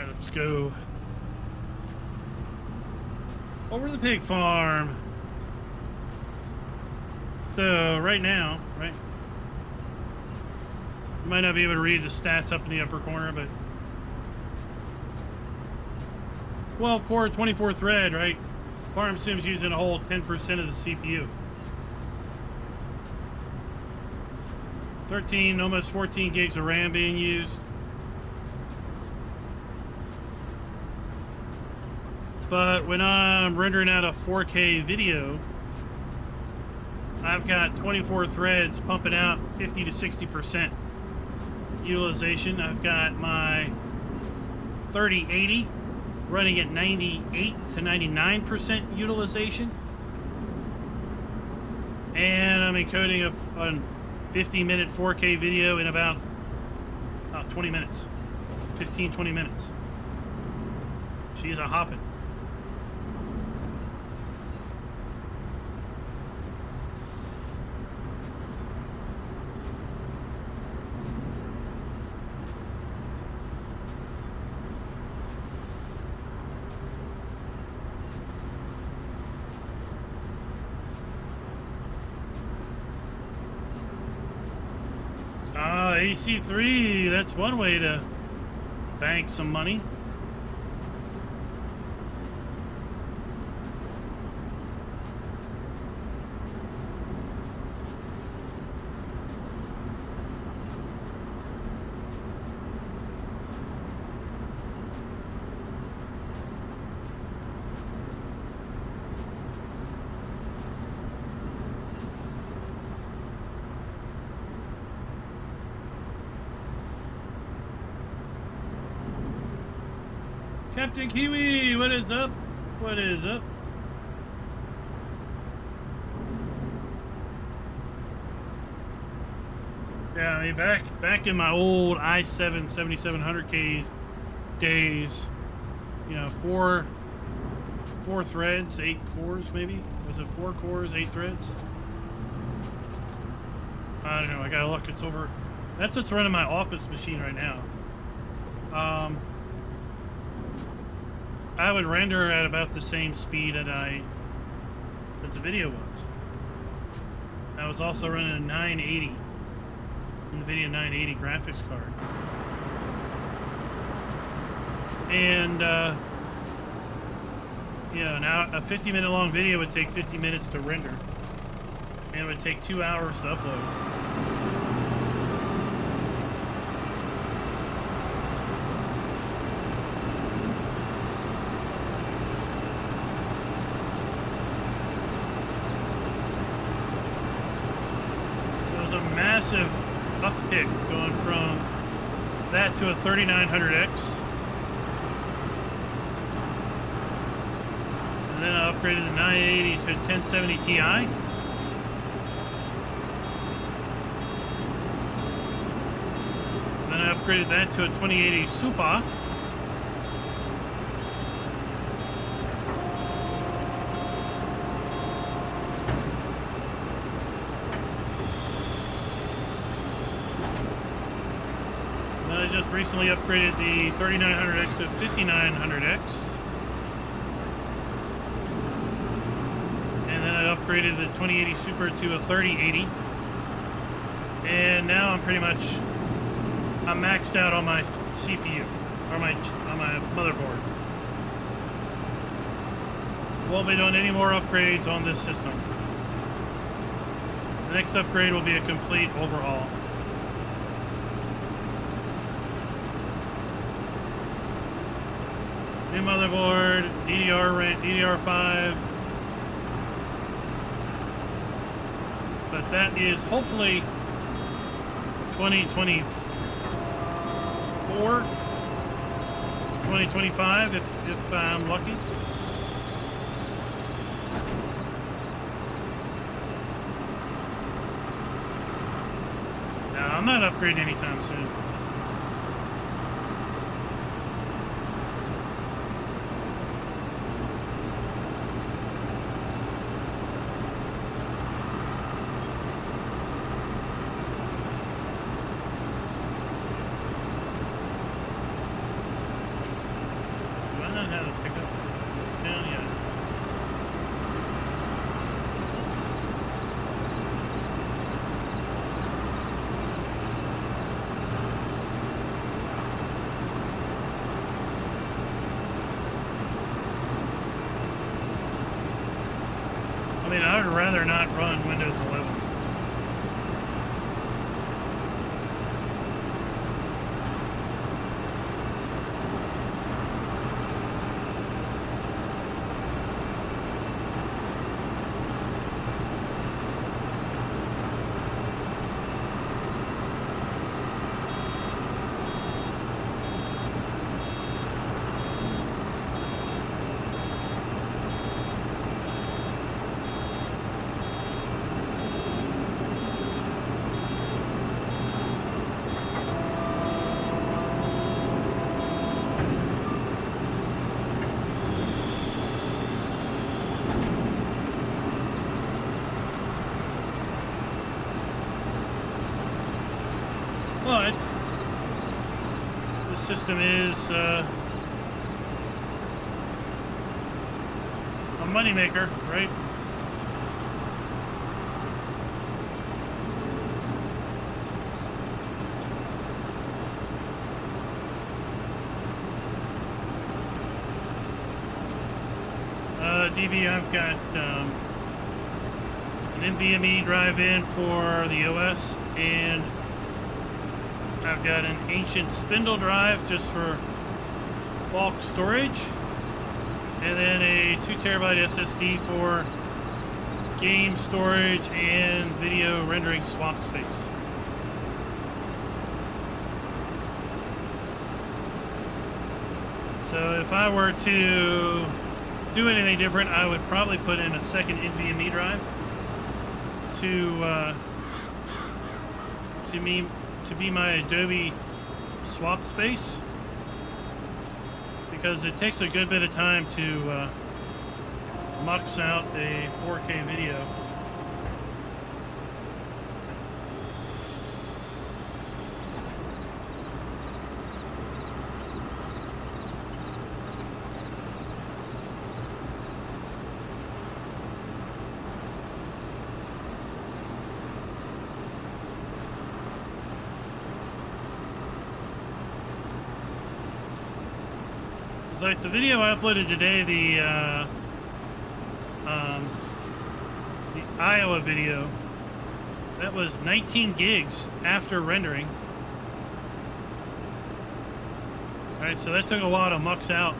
Let's go over to the pig farm. So right now, right, you might not be able to read the stats up in the upper corner, but 12 core, 24 thread, right? Farm Sim's using a whole 10% of the CPU. 13, almost 14 gigs of RAM being used. But when I'm rendering out a 4K video, I've got 24 threads pumping out 50 to 60% utilization. I've got my 3080 running at 98 to 99% utilization. And I'm encoding a 50-minute 4K video in about 20 minutes. 15, 20 minutes. She's a hopping. AC3, that's one way to bank some money. Captain Kiwi, what is up? What is up? Yeah, I mean, back in my old i7 7700Ks days, you know, four threads, 8 cores maybe? Was it 4 cores, 8 threads? I don't know, I gotta look, it's over. That's what's running my office machine right now. I would render at about the same speed that the video was. I was also running a 980, NVIDIA 980 graphics card. And, yeah, now a 50-minute long video would take 50 minutes to render. And it would take 2 hours to upload. Massive uptick going from that to a 3900X, and then I upgraded the 980 to a 1070 Ti, and then I upgraded that to a 2080 Super. recently upgraded the 3900X to 5900X. And then I upgraded the 2080 Super to a 3080. And now I'm maxed out on my CPU, or on my motherboard. Won't be doing any more upgrades on this system. The next upgrade will be a complete overhaul. New motherboard, DDR5. But that is hopefully 2024, 2025 if I'm lucky. No, I'm not upgrading anytime soon. I would rather not run Windows 11. But this system is a moneymaker, right? DB, I've got an NVMe drive in for the OS, and I've got an ancient spindle drive just for bulk storage, and then a 2 terabyte SSD for game storage and video rendering swap space. So if I were to do anything different, I would probably put in a second NVMe drive to be my Adobe swap space, because it takes a good bit of time to mux out a 4K video. Like the video I uploaded today, the Iowa video, that was 19 gigs after rendering. Alright, so that took a while to mux out,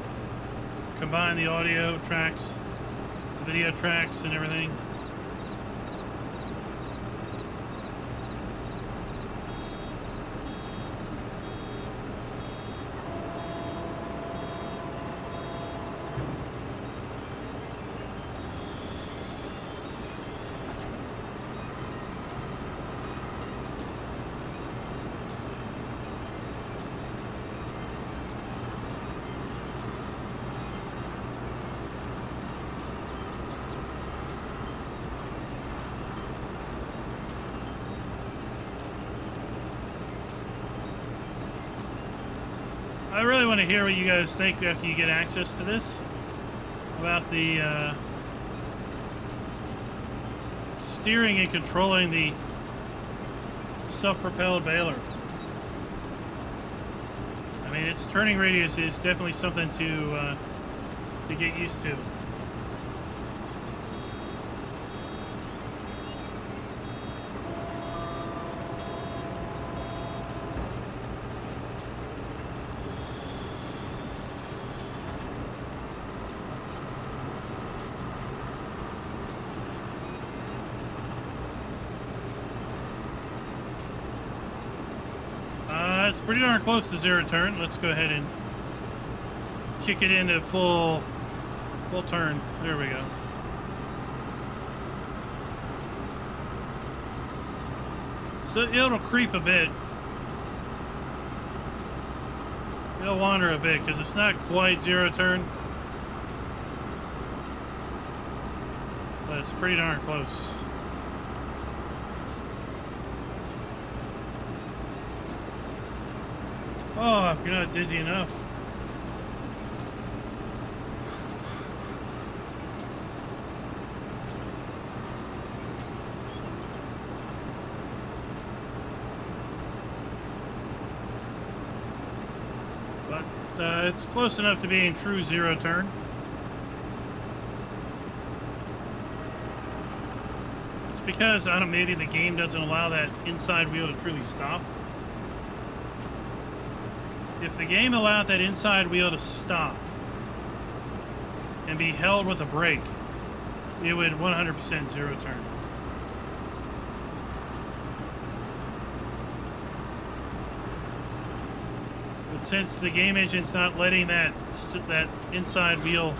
combine the audio tracks, the video tracks, and everything. really want to hear what you guys think after you get access to this about the steering and controlling the self-propelled baler. I mean, its turning radius is definitely something to get used to. It's pretty darn close to zero turn. Let's go ahead and kick it into full turn. There we go. So it'll creep a bit. It'll wander a bit because it's not quite zero turn. But it's pretty darn close. Oh, if you're not dizzy enough. But it's close enough to being true zero turn. It's because, I don't know, maybe the game doesn't allow that inside wheel to truly stop. If the game allowed that inside wheel to stop and be held with a brake, it would 100% zero turn. But since the game engine's not letting that inside wheel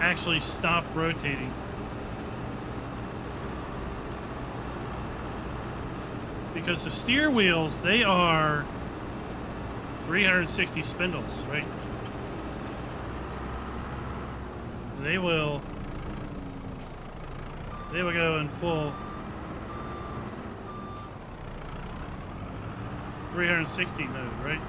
actually stop rotating, because the steer wheels, they are 360 spindles, right? They will go in full 360 mode, right?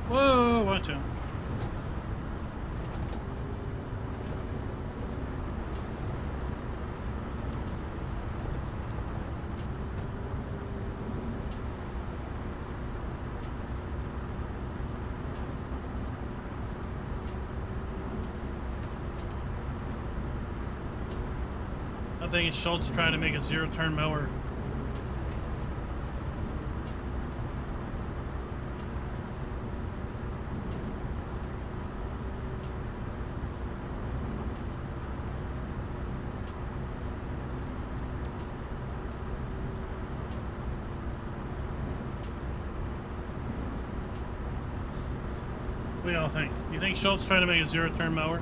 Whoa, watch out. I think it's Schultz trying to make a zero-turn mower. What do y'all think? You think Schultz trying to make a zero-turn mower?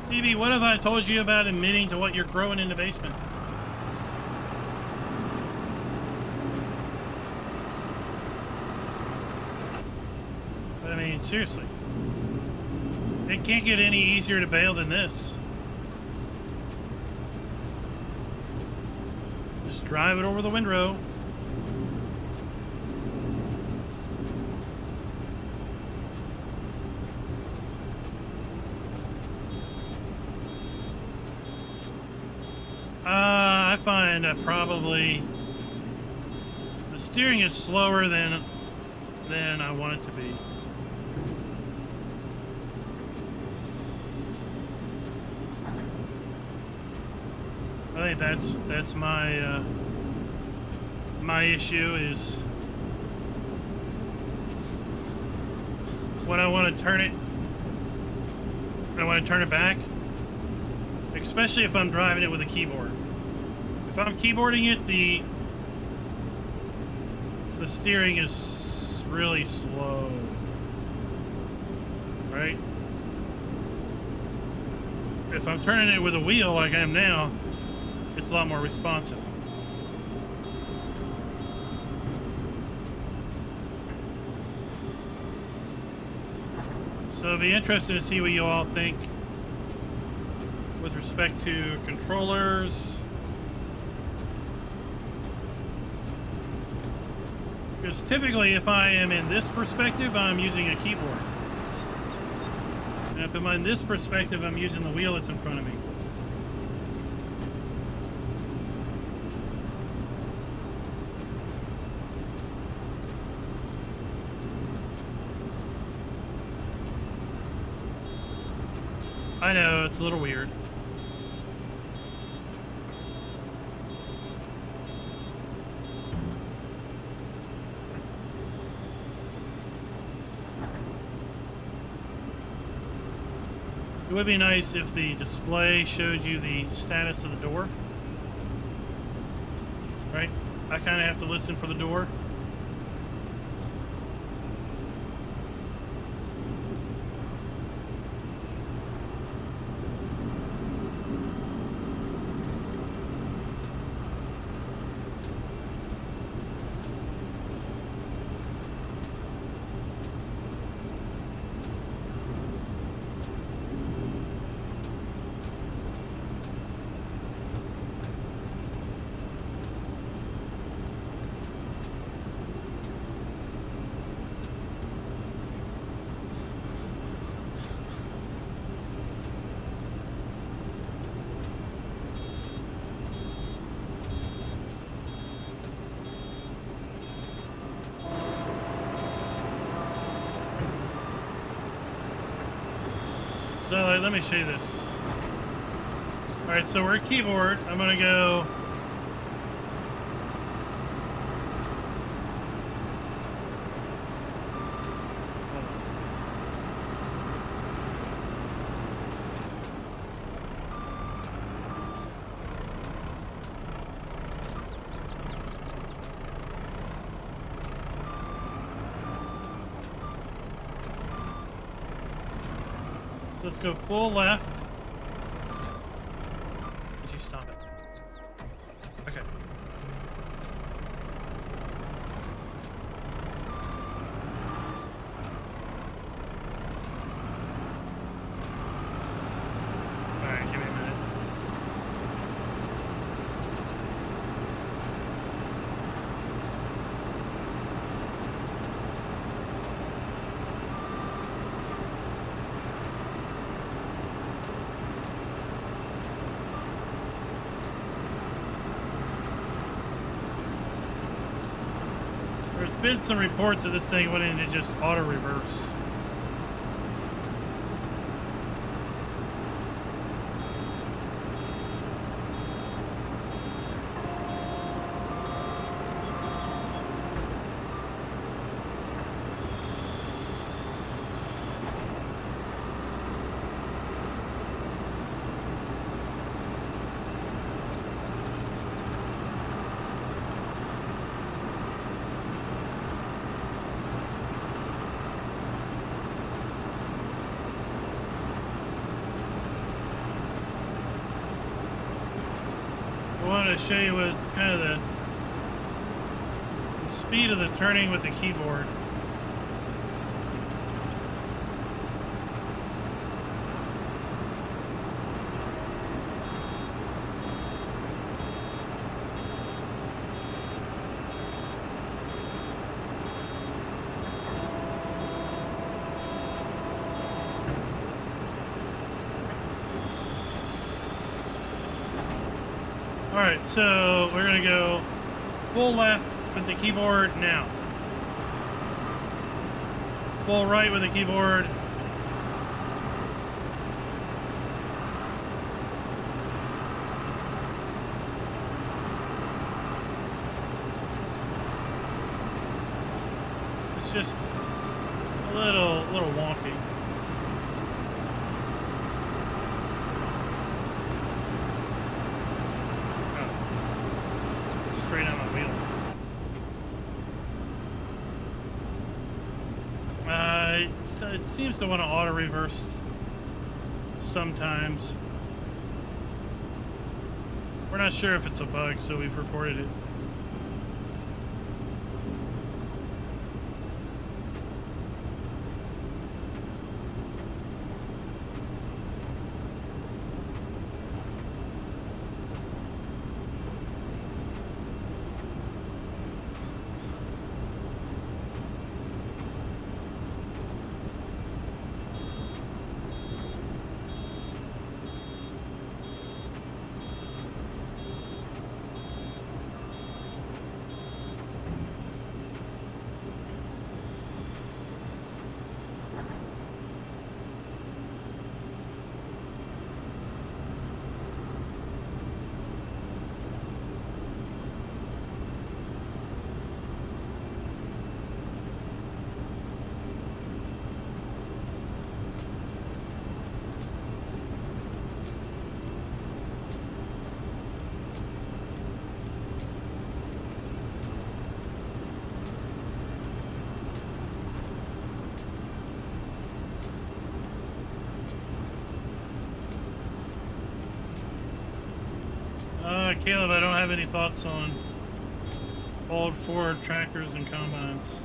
DB, what have I told you about admitting to what you're growing in the basement? But I mean, seriously. It can't get any easier to bale than this. Just drive it over the windrow. I find that probably the steering is slower than I want it to be. right, that's my my issue is when I want to turn it, I want to turn it back, especially if I'm driving it with a keyboard. If I'm keyboarding it, the steering is really slow, right? If I'm turning it with a wheel like I am now, it's a lot more responsive. So it'll be interesting to see what you all think with respect to controllers. Because typically if I am in this perspective, I'm using a keyboard. And if I'm in this perspective, I'm using the wheel that's in front of me. I know, it's a little weird. It would be nice if the display showed you the status of the door. Right? I kind of have to listen for the door. So let me show you this. All right, so we're at keyboard. I'm gonna go. So let's go full left. Did you stop it? Okay. Alright, give me a minute. There's been some reports of this thing went into just auto reverse. I wanted to show you what kind of the speed of the turning with the keyboard. Alright, so we're going to go full left with the keyboard now. Full right with the keyboard. it's just a little wonky. Oh. Straight on my wheel. It seems to want to auto reverse sometimes. We're not sure if it's a bug, so we've reported it. Caleb, I don't have any thoughts on old Ford tractors and combines.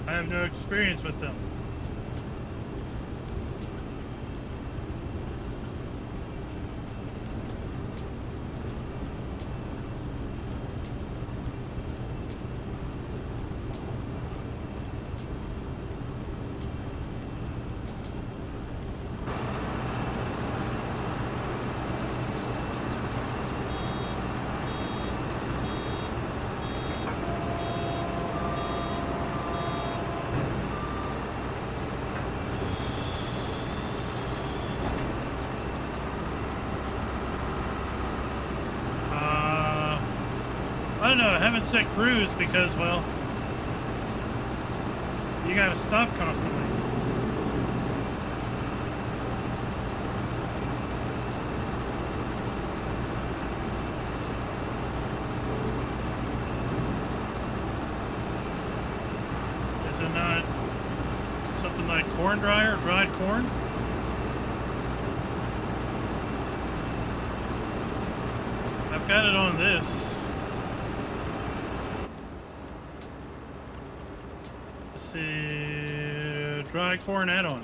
I have no experience with them. I don't know, I haven't set cruise because, well, you gotta stop constantly. Is it not something like corn dryer, dried corn? I've got it on this. Dry corn add-on.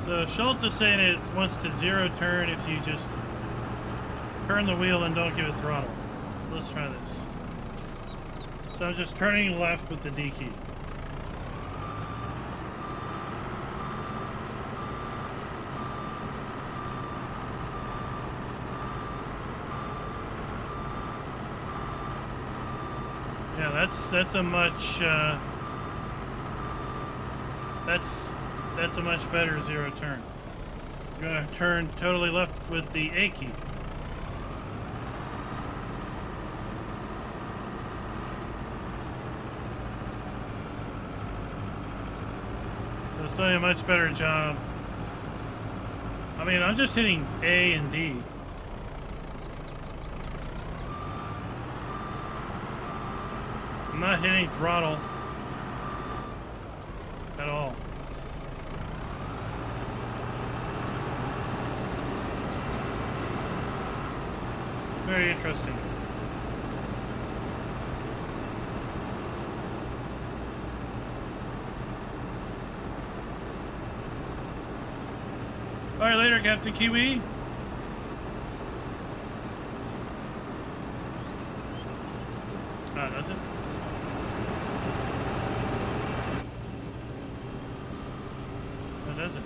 So Schultz is saying it wants to zero turn if you just turn the wheel and don't give it throttle. Let's try this. So I'm just turning left with the D key. Yeah, that's a much that's a much better zero turn. You're gonna turn totally left with the A key. So it's doing a much better job. I mean, I'm just hitting A and D. I'm not hitting throttle at all. Very interesting. All right, later, Captain Kiwi. Ah, does it? No, does it?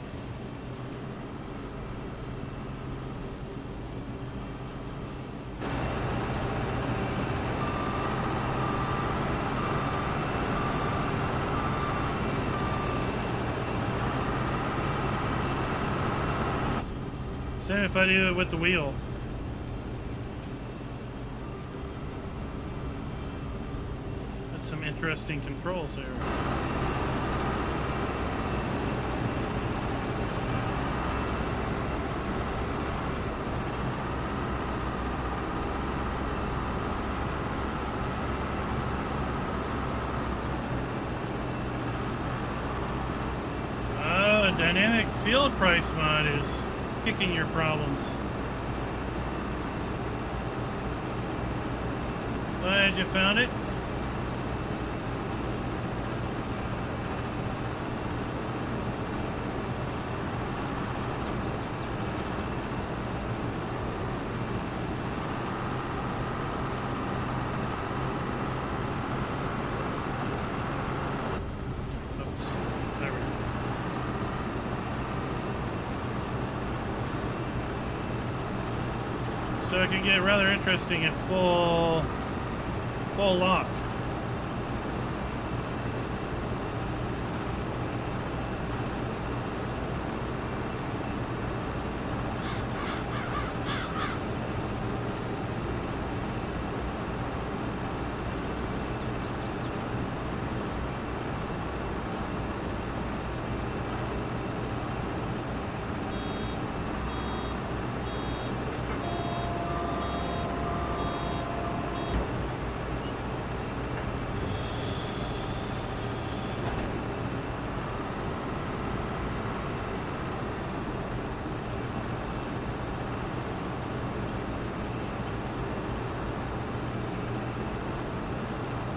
Same if I do it with the wheel. That's some interesting controls there. Oh, a dynamic field price mod is kicking your problems. Glad you found it. Oops. There we go. So it can get rather interesting at full lock.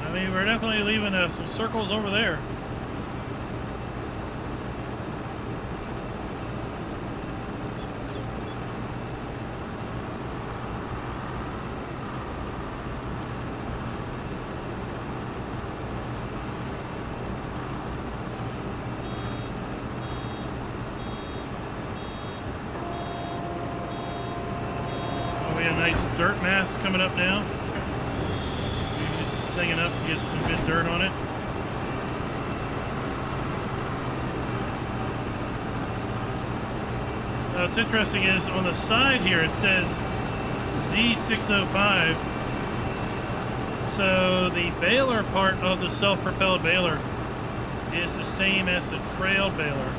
I mean, we're definitely leaving some circles over there. Oh, we have a nice dirt mass coming up now. Thing enough to get some good dirt on it. Now what's interesting is on the side here it says Z605. So the baler part of the self-propelled baler is the same as the trail baler,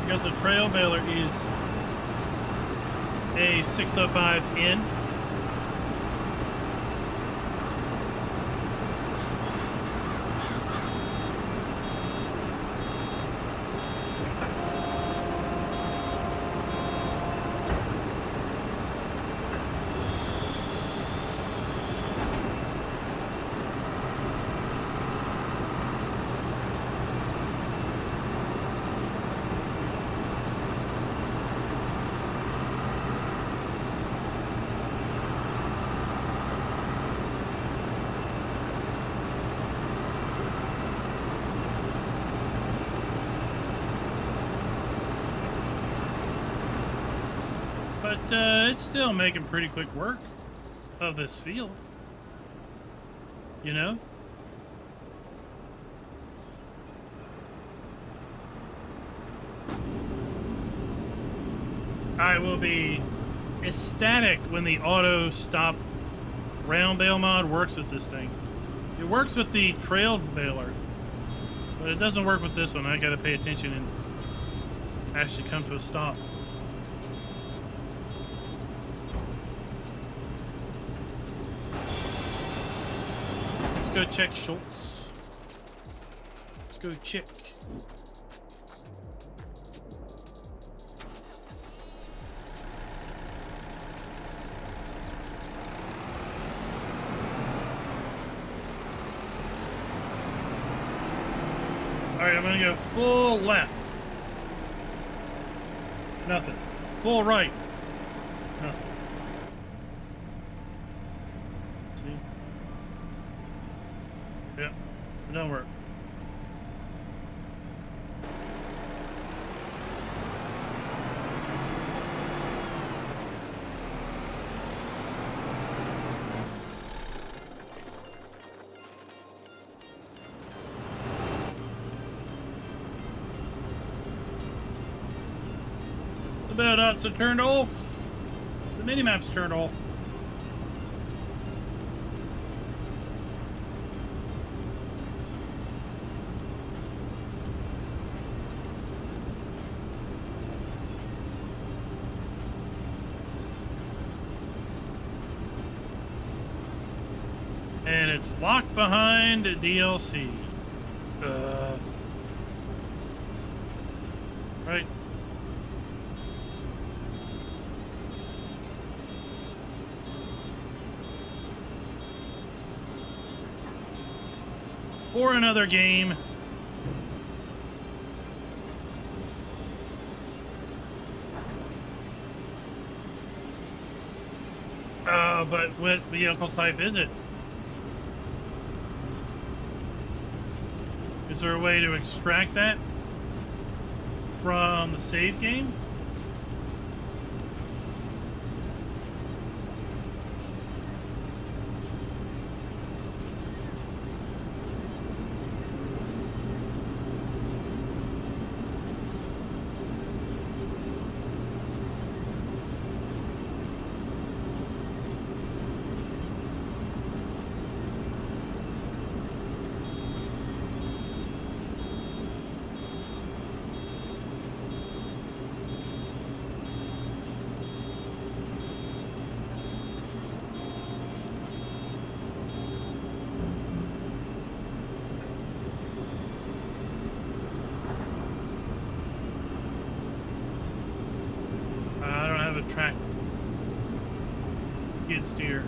because the trail baler is a 605N. But it's still making pretty quick work of this field, you know? I will be ecstatic when the auto stop round bale mod works with this thing. It works with the trailed baler, but it doesn't work with this one. I gotta pay attention and actually come to a stop. Let's go check Schultz. Let's go check. Alright, I'm gonna go full left. Nothing. Full right. Nothing. See? Yep. It don't work. The bell dots are turned off. The minimap's turned off. And it's locked behind DLC. Right. Or another game. But what vehicle type is it? Is there a way to extract that from the save game? Track skid steer.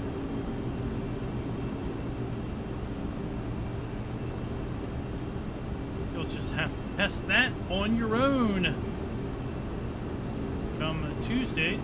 You'll just have to test that on your own come Tuesday.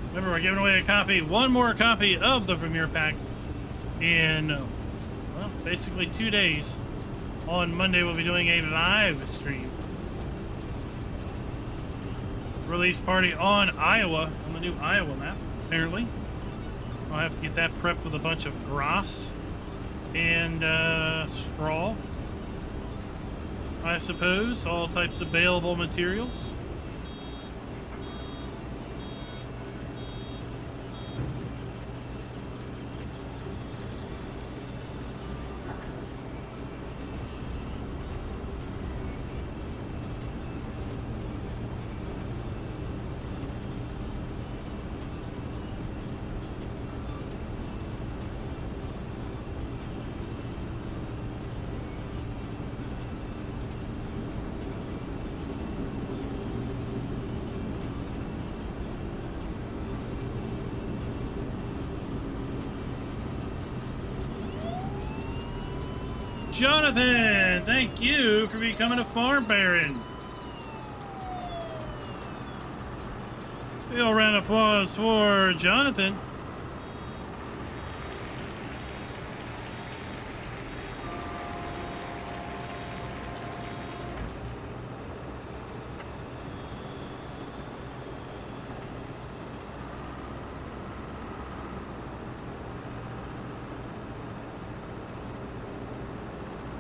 Remember, we're giving away a copy, one more copy of the Vermeer pack in, well, basically 2 days. On Monday, we'll be doing a live stream. Release party on Iowa, on the new Iowa map, apparently. I'll have to get that prepped with a bunch of grass and straw, I suppose. All types of baleable materials. Jonathan, thank you for becoming a farm baron. Big round of applause for Jonathan.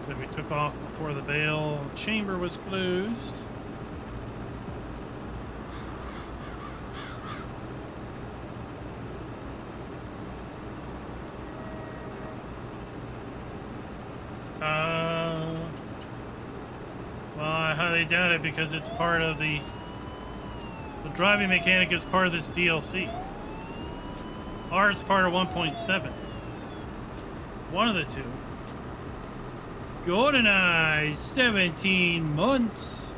We took off before the Bale chamber was closed. Well, I highly doubt it because it's part of the driving mechanic is part of this DLC. Or it's part of 1.7. One of the two. GoldenEye, 17 months.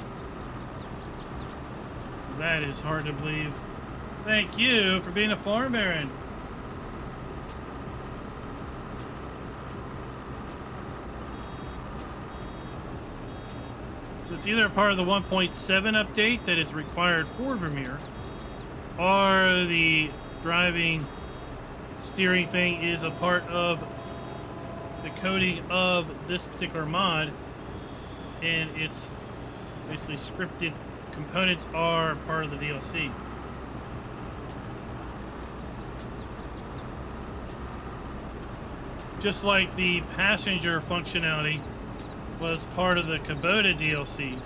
That is hard to believe. Thank you for being a farm baron. So it's either a part of the 1.7 update that is required for Vermeer, or the driving steering thing is a part of the coding of this particular mod, and it's basically scripted components are part of the DLC. Just like the passenger functionality was part of the Kubota DLC.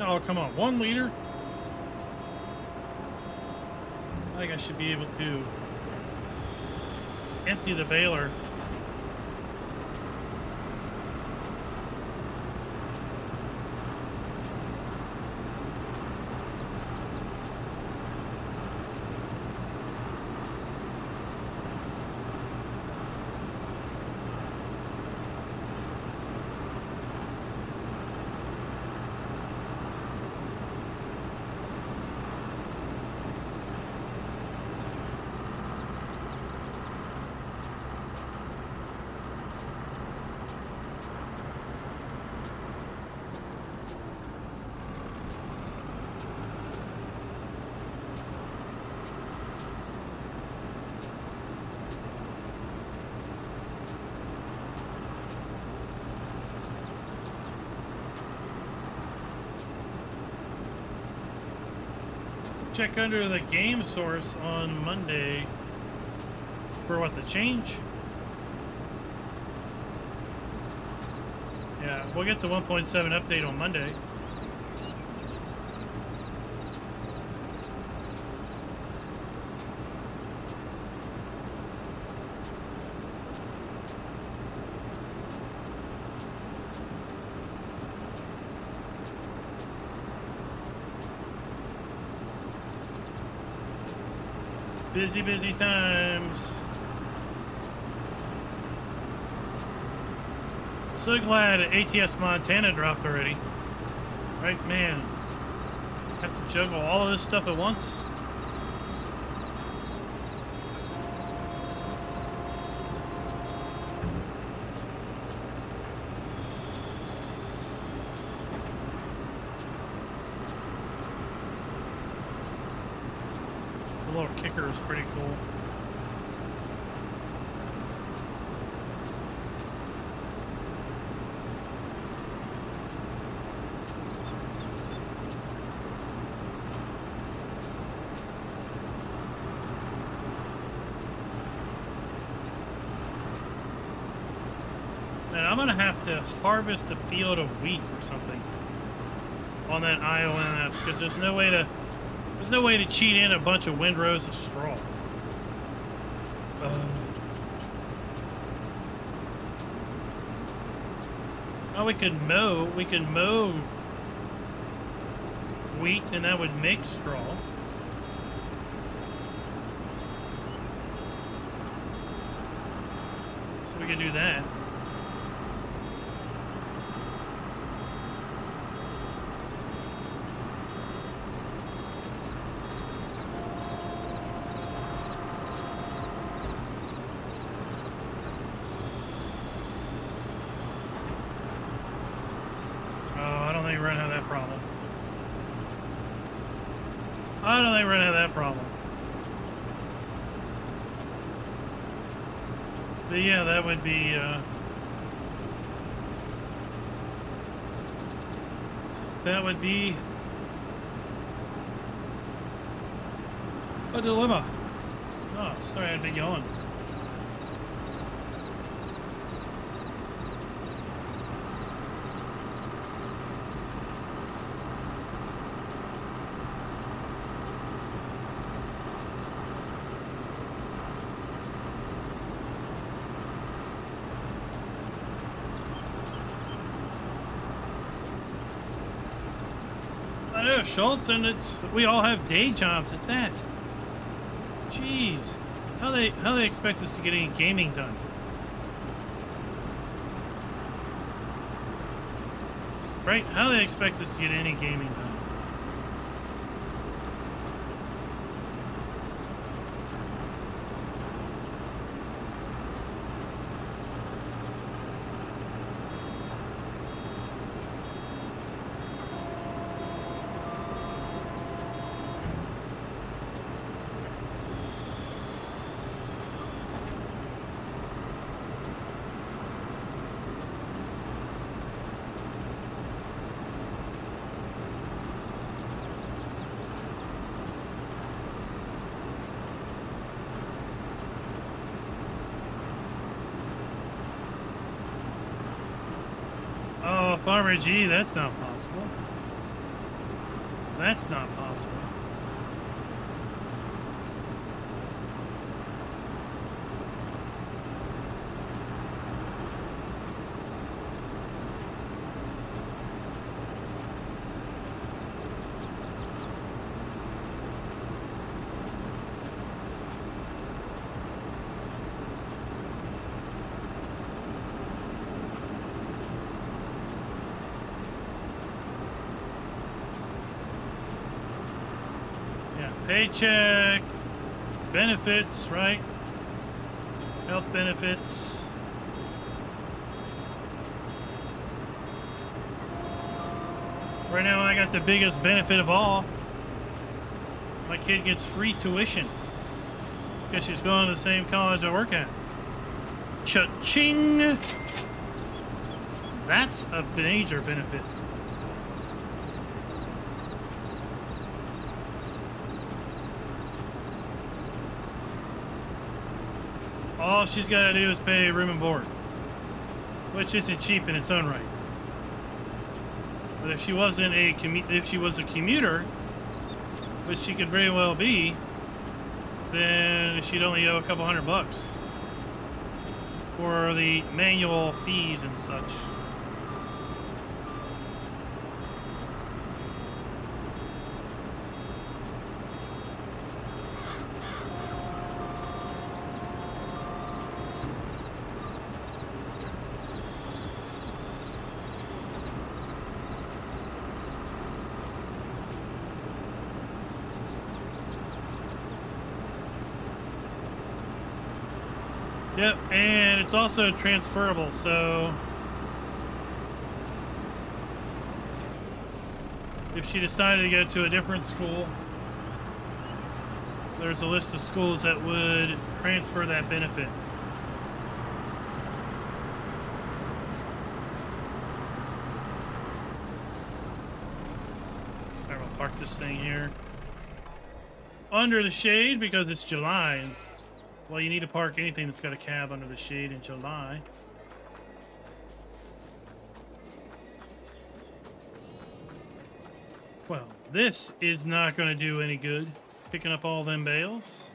Oh, come on, 1 liter? I think I should be able to empty the baler. Check under the game source on Monday for what the change. Yeah, we'll get the 1.7 update on Monday. Busy, busy times. So glad ATS Montana dropped already. Right, man. Have to juggle all of this stuff at once. The little kicker is pretty cool. And I'm gonna have to harvest a field of wheat or something on that ION because there's no way to cheat in a bunch of windrows of straw. Oh, we could mow wheat and that would make straw. So we could do that. I don't think we're gonna have that problem. But yeah, that would be a dilemma. Oh, sorry, I had a big yawn. Yeah, Schultz, and we all have day jobs at that. Jeez, how they expect us to get any gaming done? Right? How they expect us to get any gaming done? Oh, Farmer G, that's not possible. That's not possible. Paycheck, benefits, right? Health benefits. Right now I got the biggest benefit of all. My kid gets free tuition because she's going to the same college I work at. Cha-ching! That's a major benefit. All she's got to do is pay room and board, which isn't cheap in its own right. But if she wasn't if she was a commuter, which she could very well be, then she'd only owe a couple $100 for the manual fees and such. Yep, and it's also transferable, so if she decided to go to a different school, there's a list of schools that would transfer that benefit. Alright, we'll park this thing here under the shade because it's July. Well, you need to park anything that's got a cab under the shade in July. Well, this is not going to do any good. Picking up all them bales.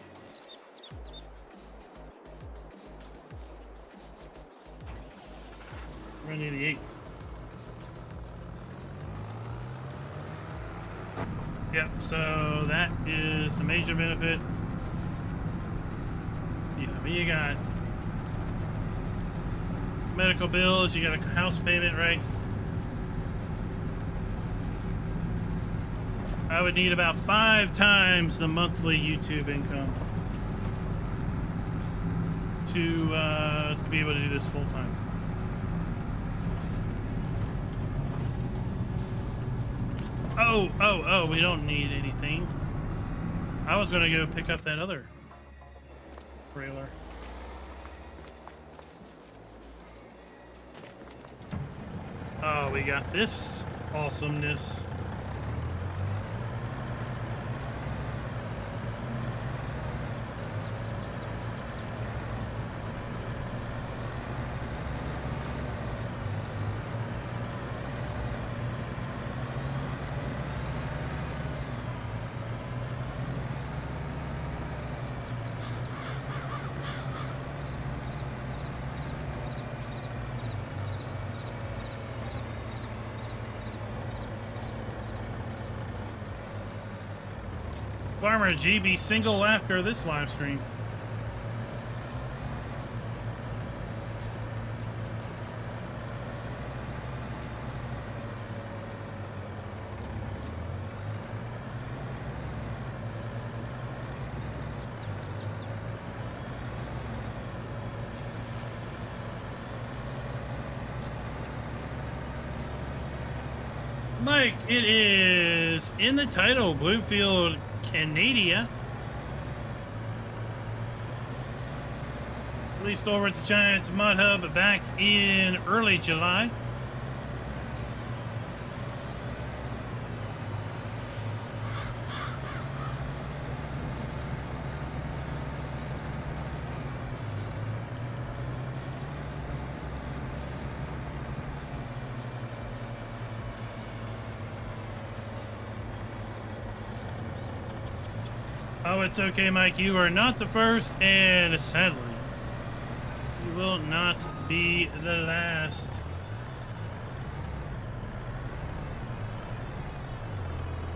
We're going to need the 8. Yep, so that is a major benefit. You got medical bills, you got a house payment, right? I would need about 5 times the monthly YouTube income to be able to do this full time. Oh, we don't need anything. I was gonna go pick up that other trailer. Oh, we got this awesomeness. Farmer GB single after this live stream. Mike, it is in the title, Bloomfield, Canada. Released over at the Giants Mod Hub back in early July. Oh, it's okay, Mike. You are not the first, and sadly, you will not be the last.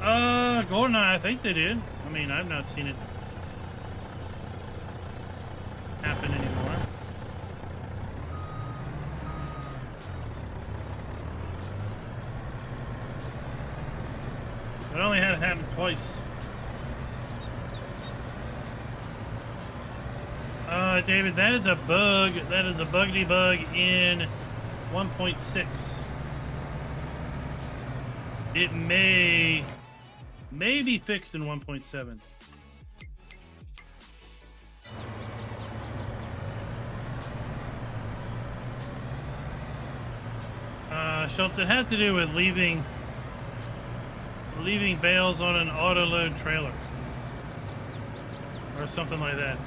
GoldenEye, I think they did. I mean, I've not seen it happen anymore. I only had it happen twice. David, that is a bug. That is a bug debug in 1.6. It may be fixed in 1.7. Schultz, it has to do with leaving bales on an auto load trailer or something like that.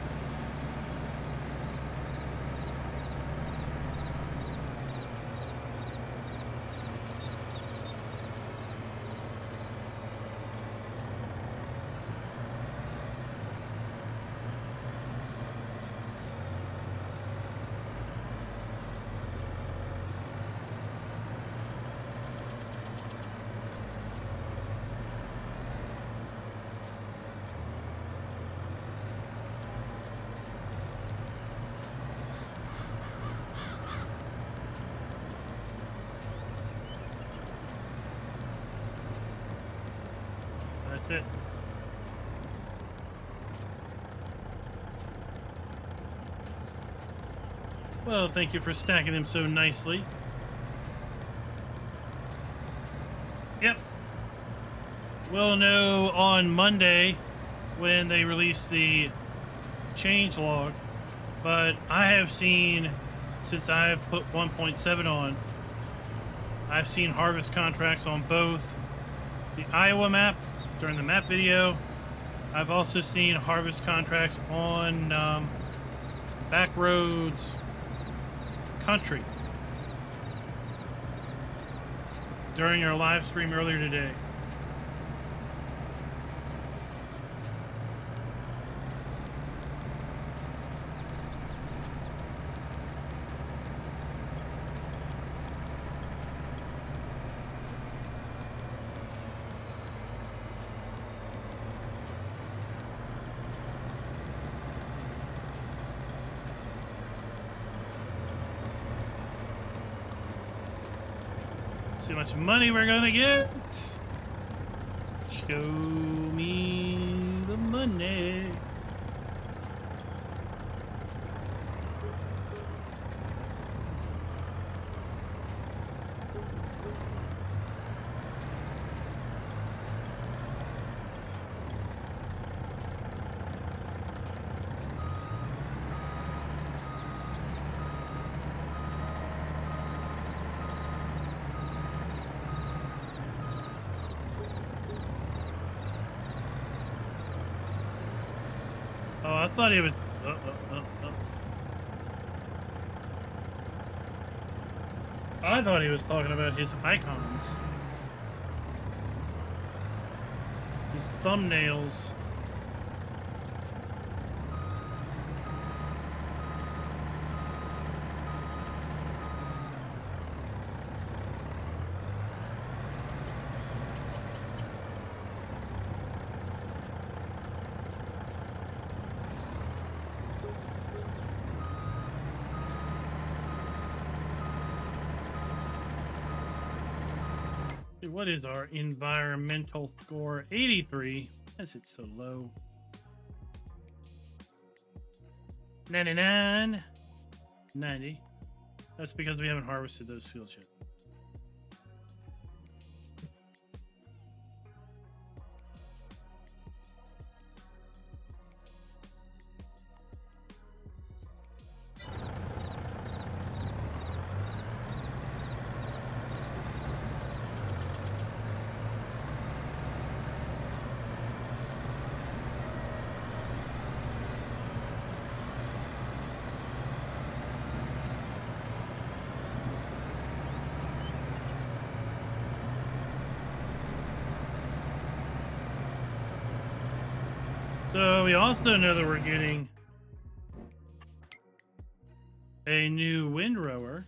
That's it. Well, thank you for stacking them so nicely. Yep. We'll know on Monday when they release the change log, but I have seen, since I've put 1.7 on, I've seen harvest contracts on both the Iowa map during the map video. I've also seen harvest contracts on Backroads Country during our live stream earlier today. See how much money we're gonna get. Show me the money. I thought he was. I thought he was talking about his icons, his thumbnails. What is our environmental score? 83. Why is it so low? 99. 90. That's because we haven't harvested those fields yet. So we also know that we're getting a new windrower.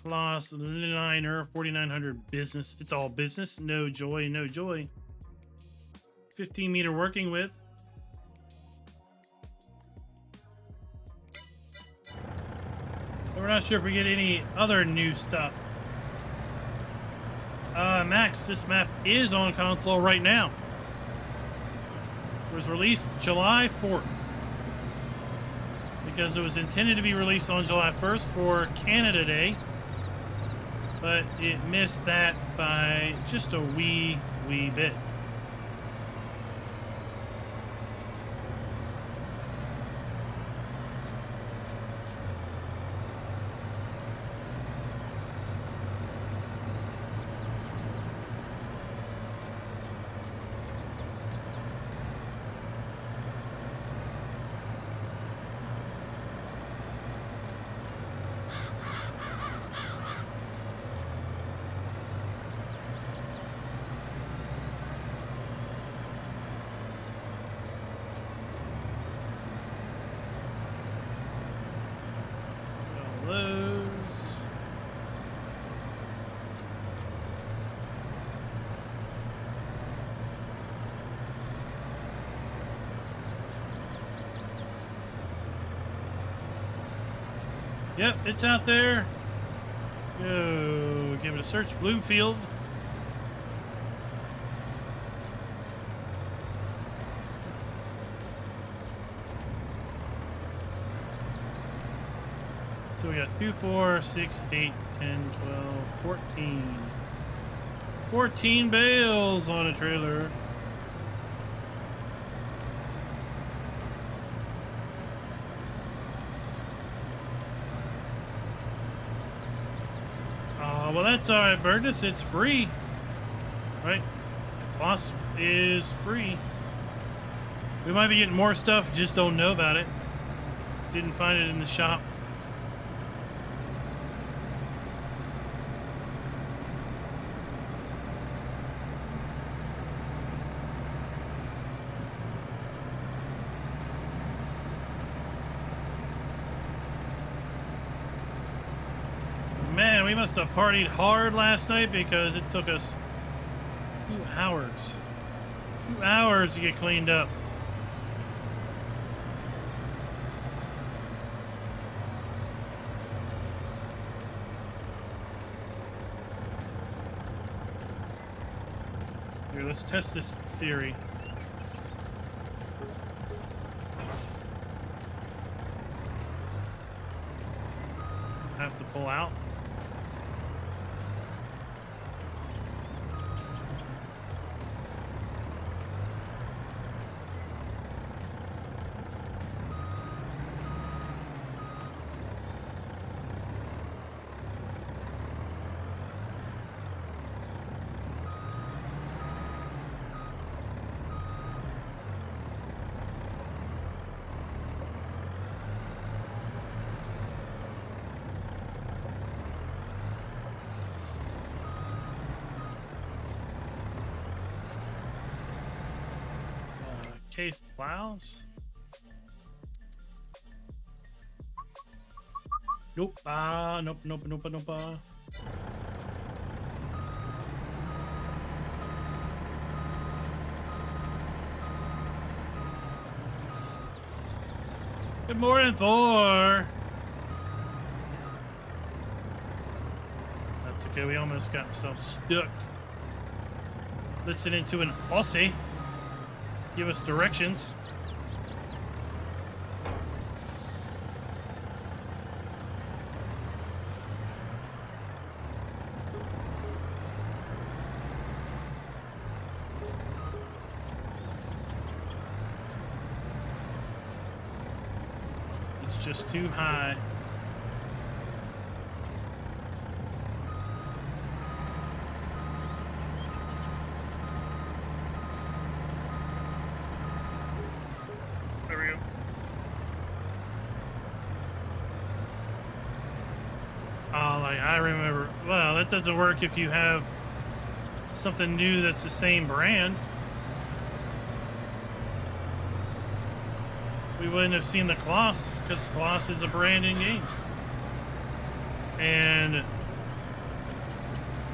Class liner 4900 business. It's all business. No joy, no joy. 15-meter working width. But we're not sure if we get any other new stuff. Max, this map is on console right now. It was released July 4th. Because it was intended to be released on July 1st for Canada Day. But it missed that by just a wee bit. Yep, it's out there. Go give it a search. Bloomfield. So we got 2, 4, 6, 8, 10, 12, 14. 14 bales on a trailer. Well, that's all right, Burgess. It's free, right? Boss is free. We might be getting more stuff, just don't know about it. Didn't find it in the shop. Man, we must have partied hard last night because it took us 2 hours. 2 hours to get cleaned up. Here, let's test this theory. Have to pull out. Case plows. Nope. Nope. Good morning, Thor. That's a Okay, we almost got ourselves stuck. Listening to an Aussie give us directions. It's just too high. I remember. Well, that doesn't work if you have something new that's the same brand. We wouldn't have seen the Colossus because Colossus is a brand in game. And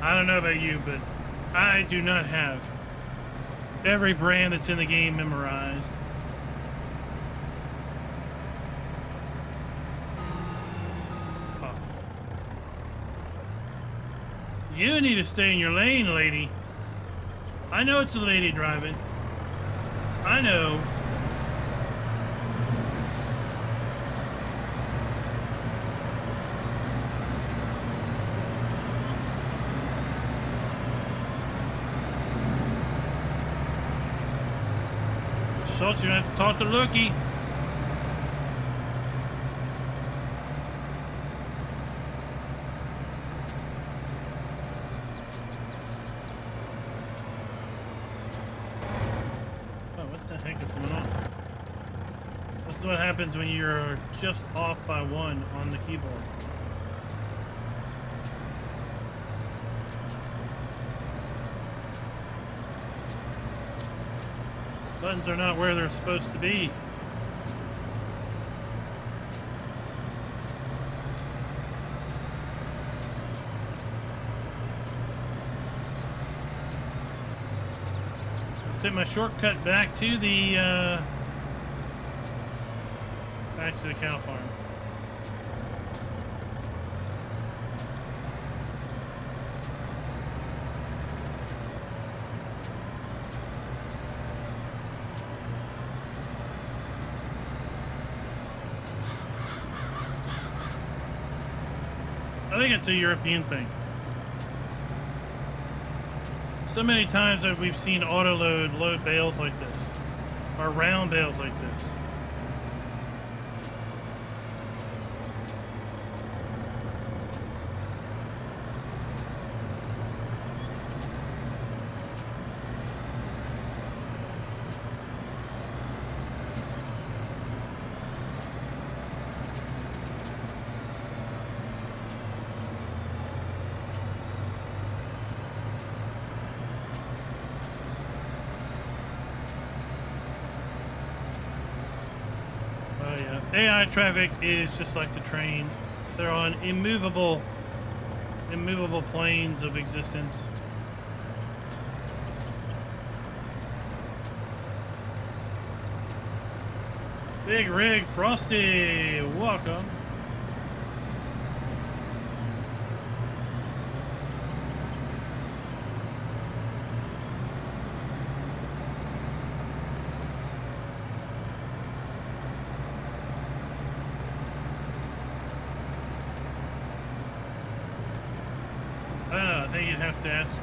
I don't know about you, but I do not have every brand that's in the game memorized. You need to stay in your lane, lady. I know it's a lady driving. I know. Schultz, you're gonna have to talk to Lookie. What happens when you're just off by one on the keyboard. Buttons are not where they're supposed to be. Let's take my shortcut back to the back to the cow farm. I think it's a European thing. So many times that we've seen auto load bales like this, or round bales like this. AI traffic is just like the train. They're on immovable planes of existence. Big Rig Frosty, welcome. I think you'd have to ask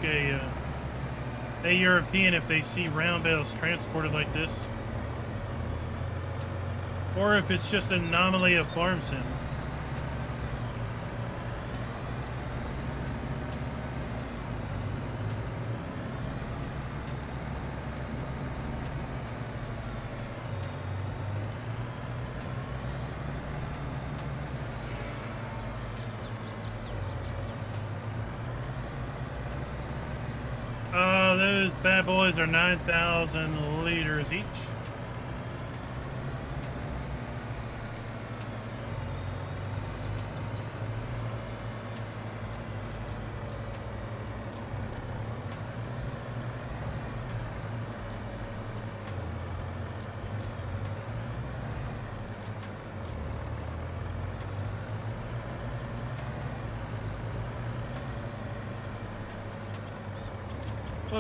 a European if they see round bales transported like this, or if it's just an anomaly of farm sim. Those bad boys are 9,000 liters each.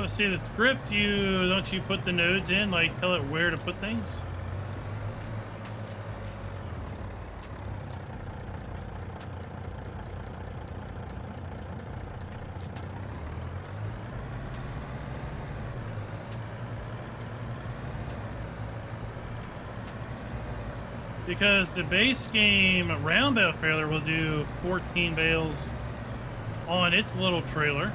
Oh, see the script, don't you put the nodes in, like tell it where to put things? Because the base game round bale trailer will do 14 bales on its little trailer.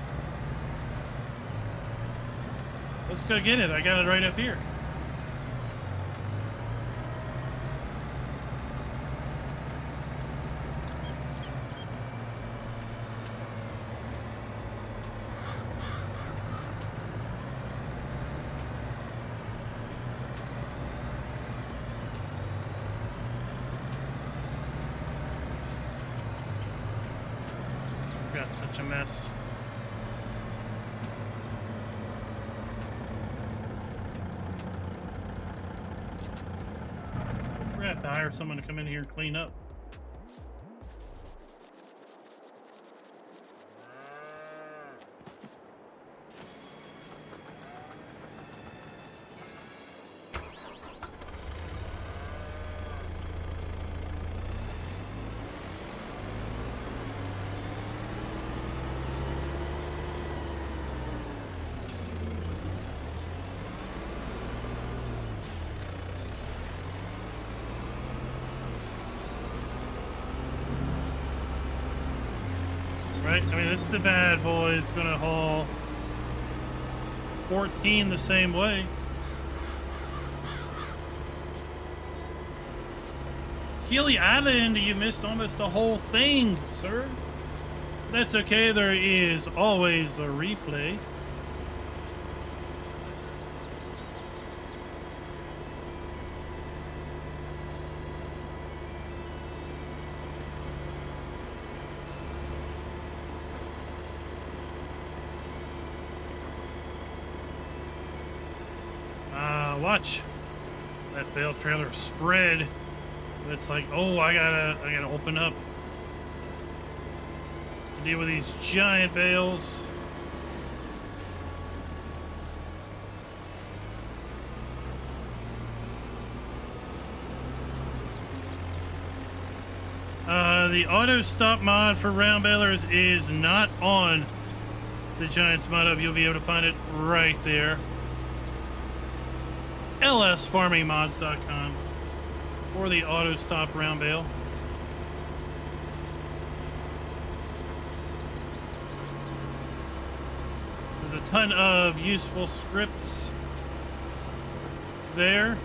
Let's go get it. I got it right up here. Got such a mess. We're gonna have to hire someone to come in here and clean up. Right? I mean, it's the bad boy. It's going to haul 14 the same way. Keely Island, you missed almost the whole thing, sir. That's okay. There is always a replay. Watch that bale trailer spread. It's like, oh, I gotta open up to deal with these giant bales. The auto stop mod for round balers is not on the Giants mod hub. You'll be able to find it right there. lsfarmingmods.com for the auto stop round bale. There's a ton of useful scripts there.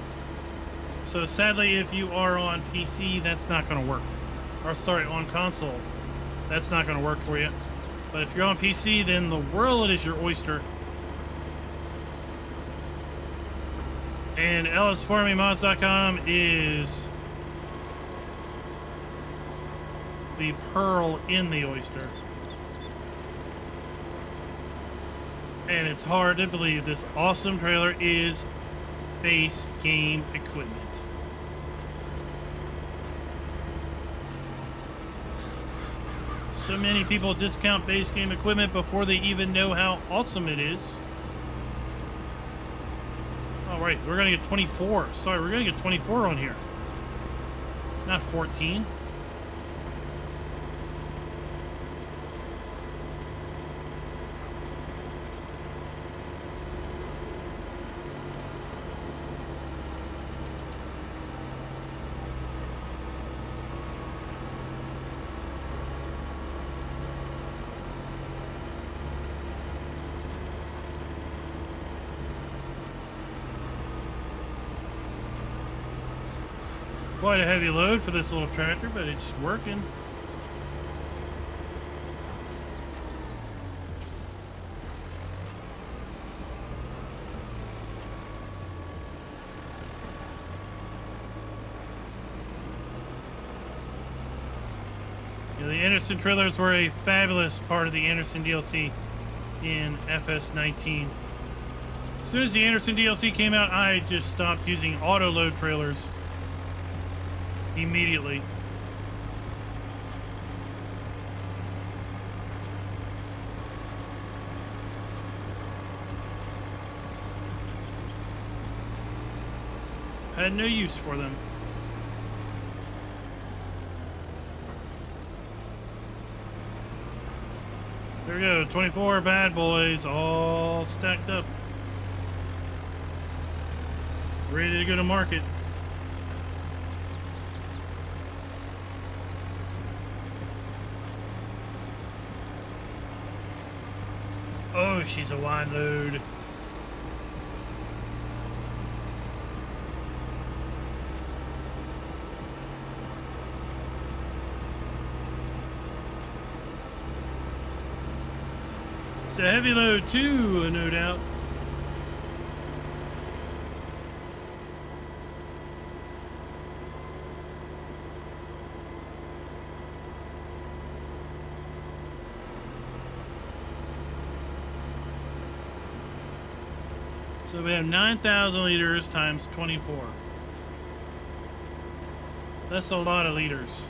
So sadly, if you are on PC, that's not going to work. Or sorry, on console, that's not going to work for you. But if you're on PC, then the world is your oyster. And lsfarmingmods.com is the pearl in the oyster. And it's hard to believe this awesome trailer is base game equipment. So many people discount base game equipment before they even know how awesome it is. All right, we're gonna get 24. Sorry, we're gonna get 24 on here, not 14. Quite a heavy load for this little tractor, but it's working. You know, the Anderson trailers were a fabulous part of the Anderson DLC in FS19. As soon as the Anderson DLC came out, I just stopped using auto load trailers immediately. Had no use for them. There we go, 24 bad boys all stacked up. Ready to go to market. Oh, she's a wine load. It's a heavy load too, no doubt. So we have 9,000 liters times 24. That's a lot of liters.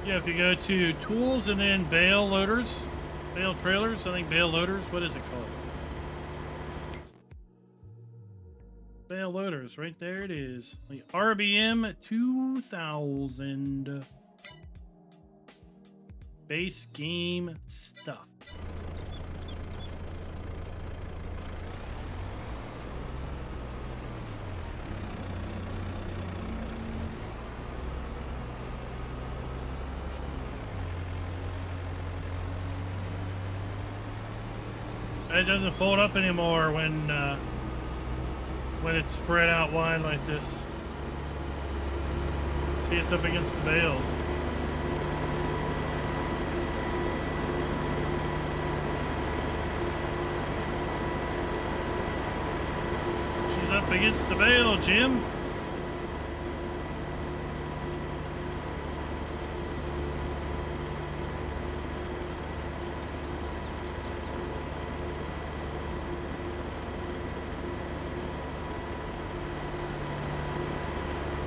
Yeah, if you go to tools and then Bale loaders, Bale trailers, I think Bale loaders, what is it called? Bale loaders, right there it is. The RBM 2000 base game stuff. It doesn't fold up anymore when it's spread out wide like this. See, it's up against the bales. She's up against the bale, Jim.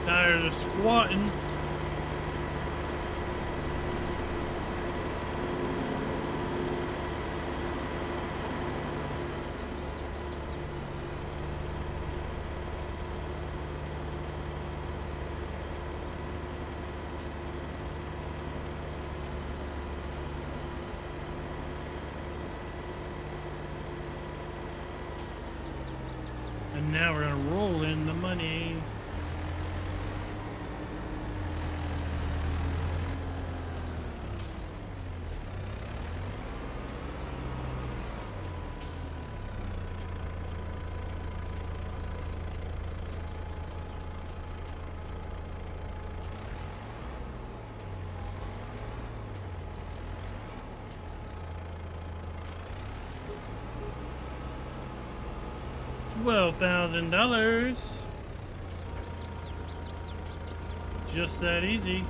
Tired of squatting. And now we're gonna roll in the money. $12,000. Just that easy.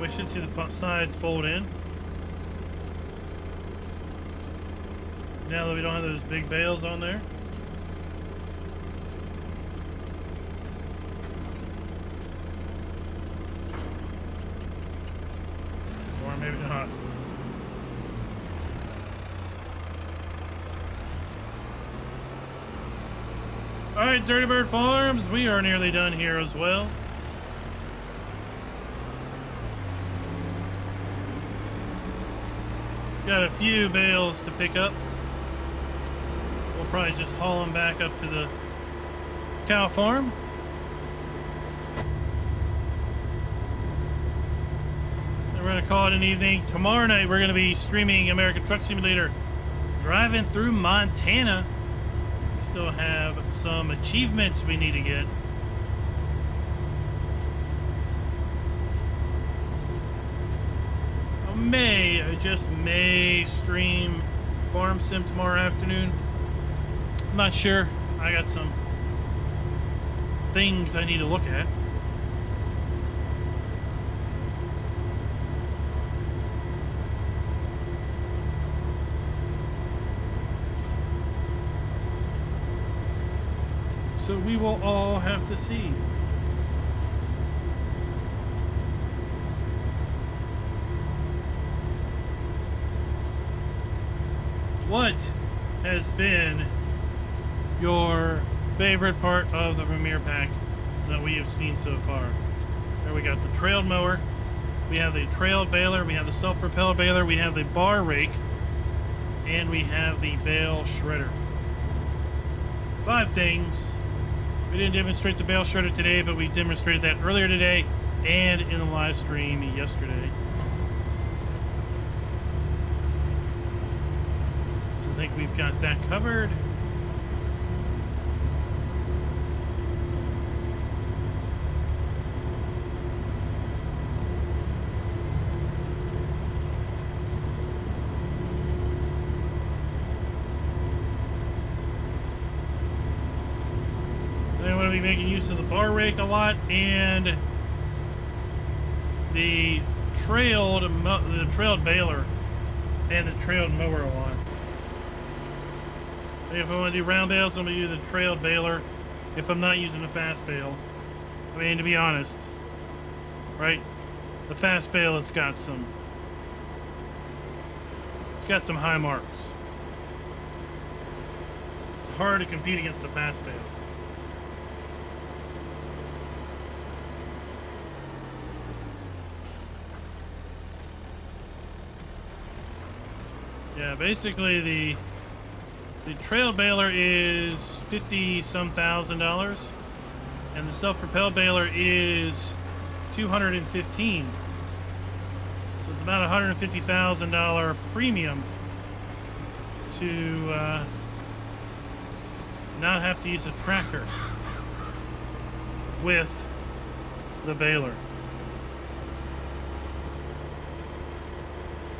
We should see the sides fold in. Now that we don't have those big bales on there. Or maybe not. Alright, Dirty Bird Farms, we are nearly done here as well. Got a few bales to pick up. We'll probably just haul them back up to the cow farm. And we're going to call it an evening. Tomorrow night we're going to be streaming American Truck Simulator driving through Montana. We still have some achievements we need to get. Just may stream Farm Sim tomorrow afternoon. I'm not sure. I got some things I need to look at. So we will all have to see. What has been your favorite part of the Vermeer pack that we have seen so far? There we got the trailed mower, we have the trailed baler, we have the self-propelled baler, we have the bar rake, and we have the bale shredder. 5 things. We didn't demonstrate the bale shredder today, but we demonstrated that earlier today and in the live stream yesterday. So I think we've got that covered. Be making use of the bar rake a lot and the trailed baler and the trailed mower a lot. If I want to do round bales, I'm going to do the trailed baler if I'm not using the fast bale. I mean, to be honest, right? The fast bale has got some high marks. It's hard to compete against the fast bale. Yeah, basically the trail baler is $50-some thousand, and the self-propelled baler is $215. So it's about $150,000 premium to not have to use a tractor with the baler.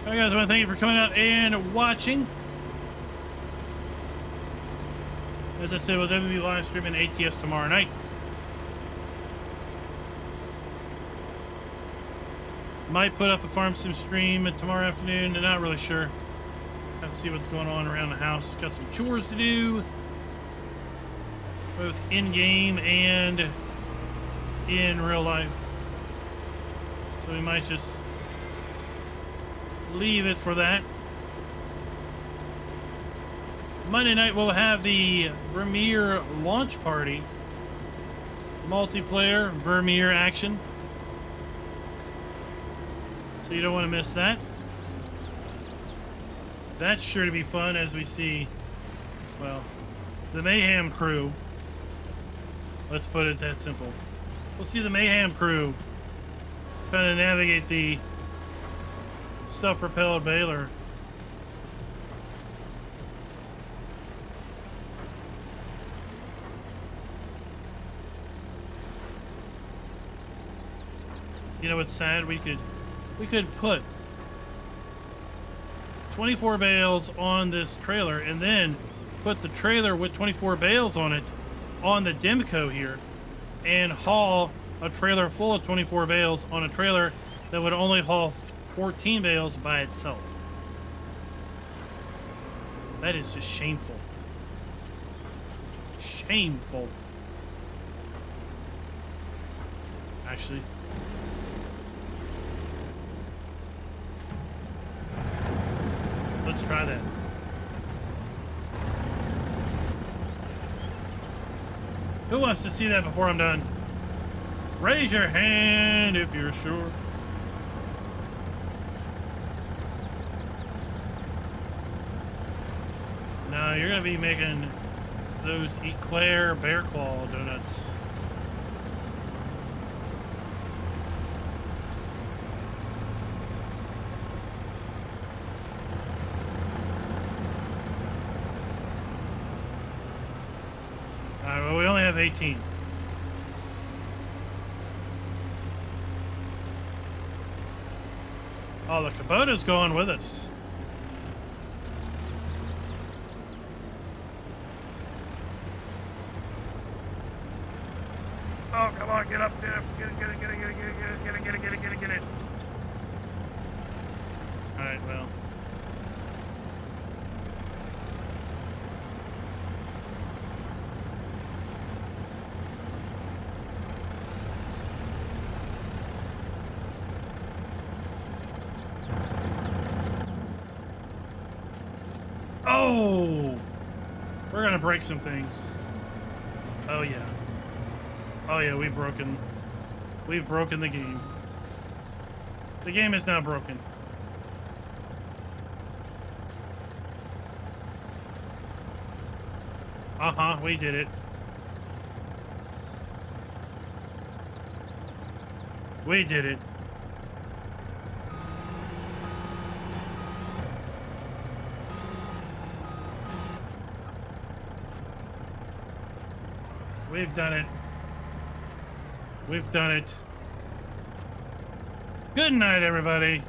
Alright guys, I want to thank you for coming out and watching. As I said, we'll definitely be live streaming ATS tomorrow night. Might put up a farm sim stream tomorrow afternoon. I'm not really sure. Have to see what's going on around the house. Got some chores to do, both in-game and in real life. So we might just leave it for that. Monday night we'll have the Vermeer launch party. Multiplayer Vermeer action. So you don't want to miss that. That's sure to be fun as we see, well, the Mayhem crew. Let's put it that simple. We'll see the Mayhem crew kind of navigate the self-propelled baler. You know what's sad? We could put 24 bales on this trailer and then put the trailer with 24 bales on it on the Demco here and haul a trailer full of 24 bales on a trailer that would only haul 14 bales by itself. That is just shameful. Shameful. Actually. Let's try that. Who wants to see that before I'm done? Raise your hand if you're sure. Now you're gonna be making those Eclair Bear Claw donuts. Alright, well we only have 18. Oh, the Kubota's going with us. Get it. Alright, well. Oh! We're gonna break some things. Oh yeah. Oh yeah, we've broken the game. The game is now broken. Uh-huh, we did it. We did it. We've done it. We've done it. Good night, everybody.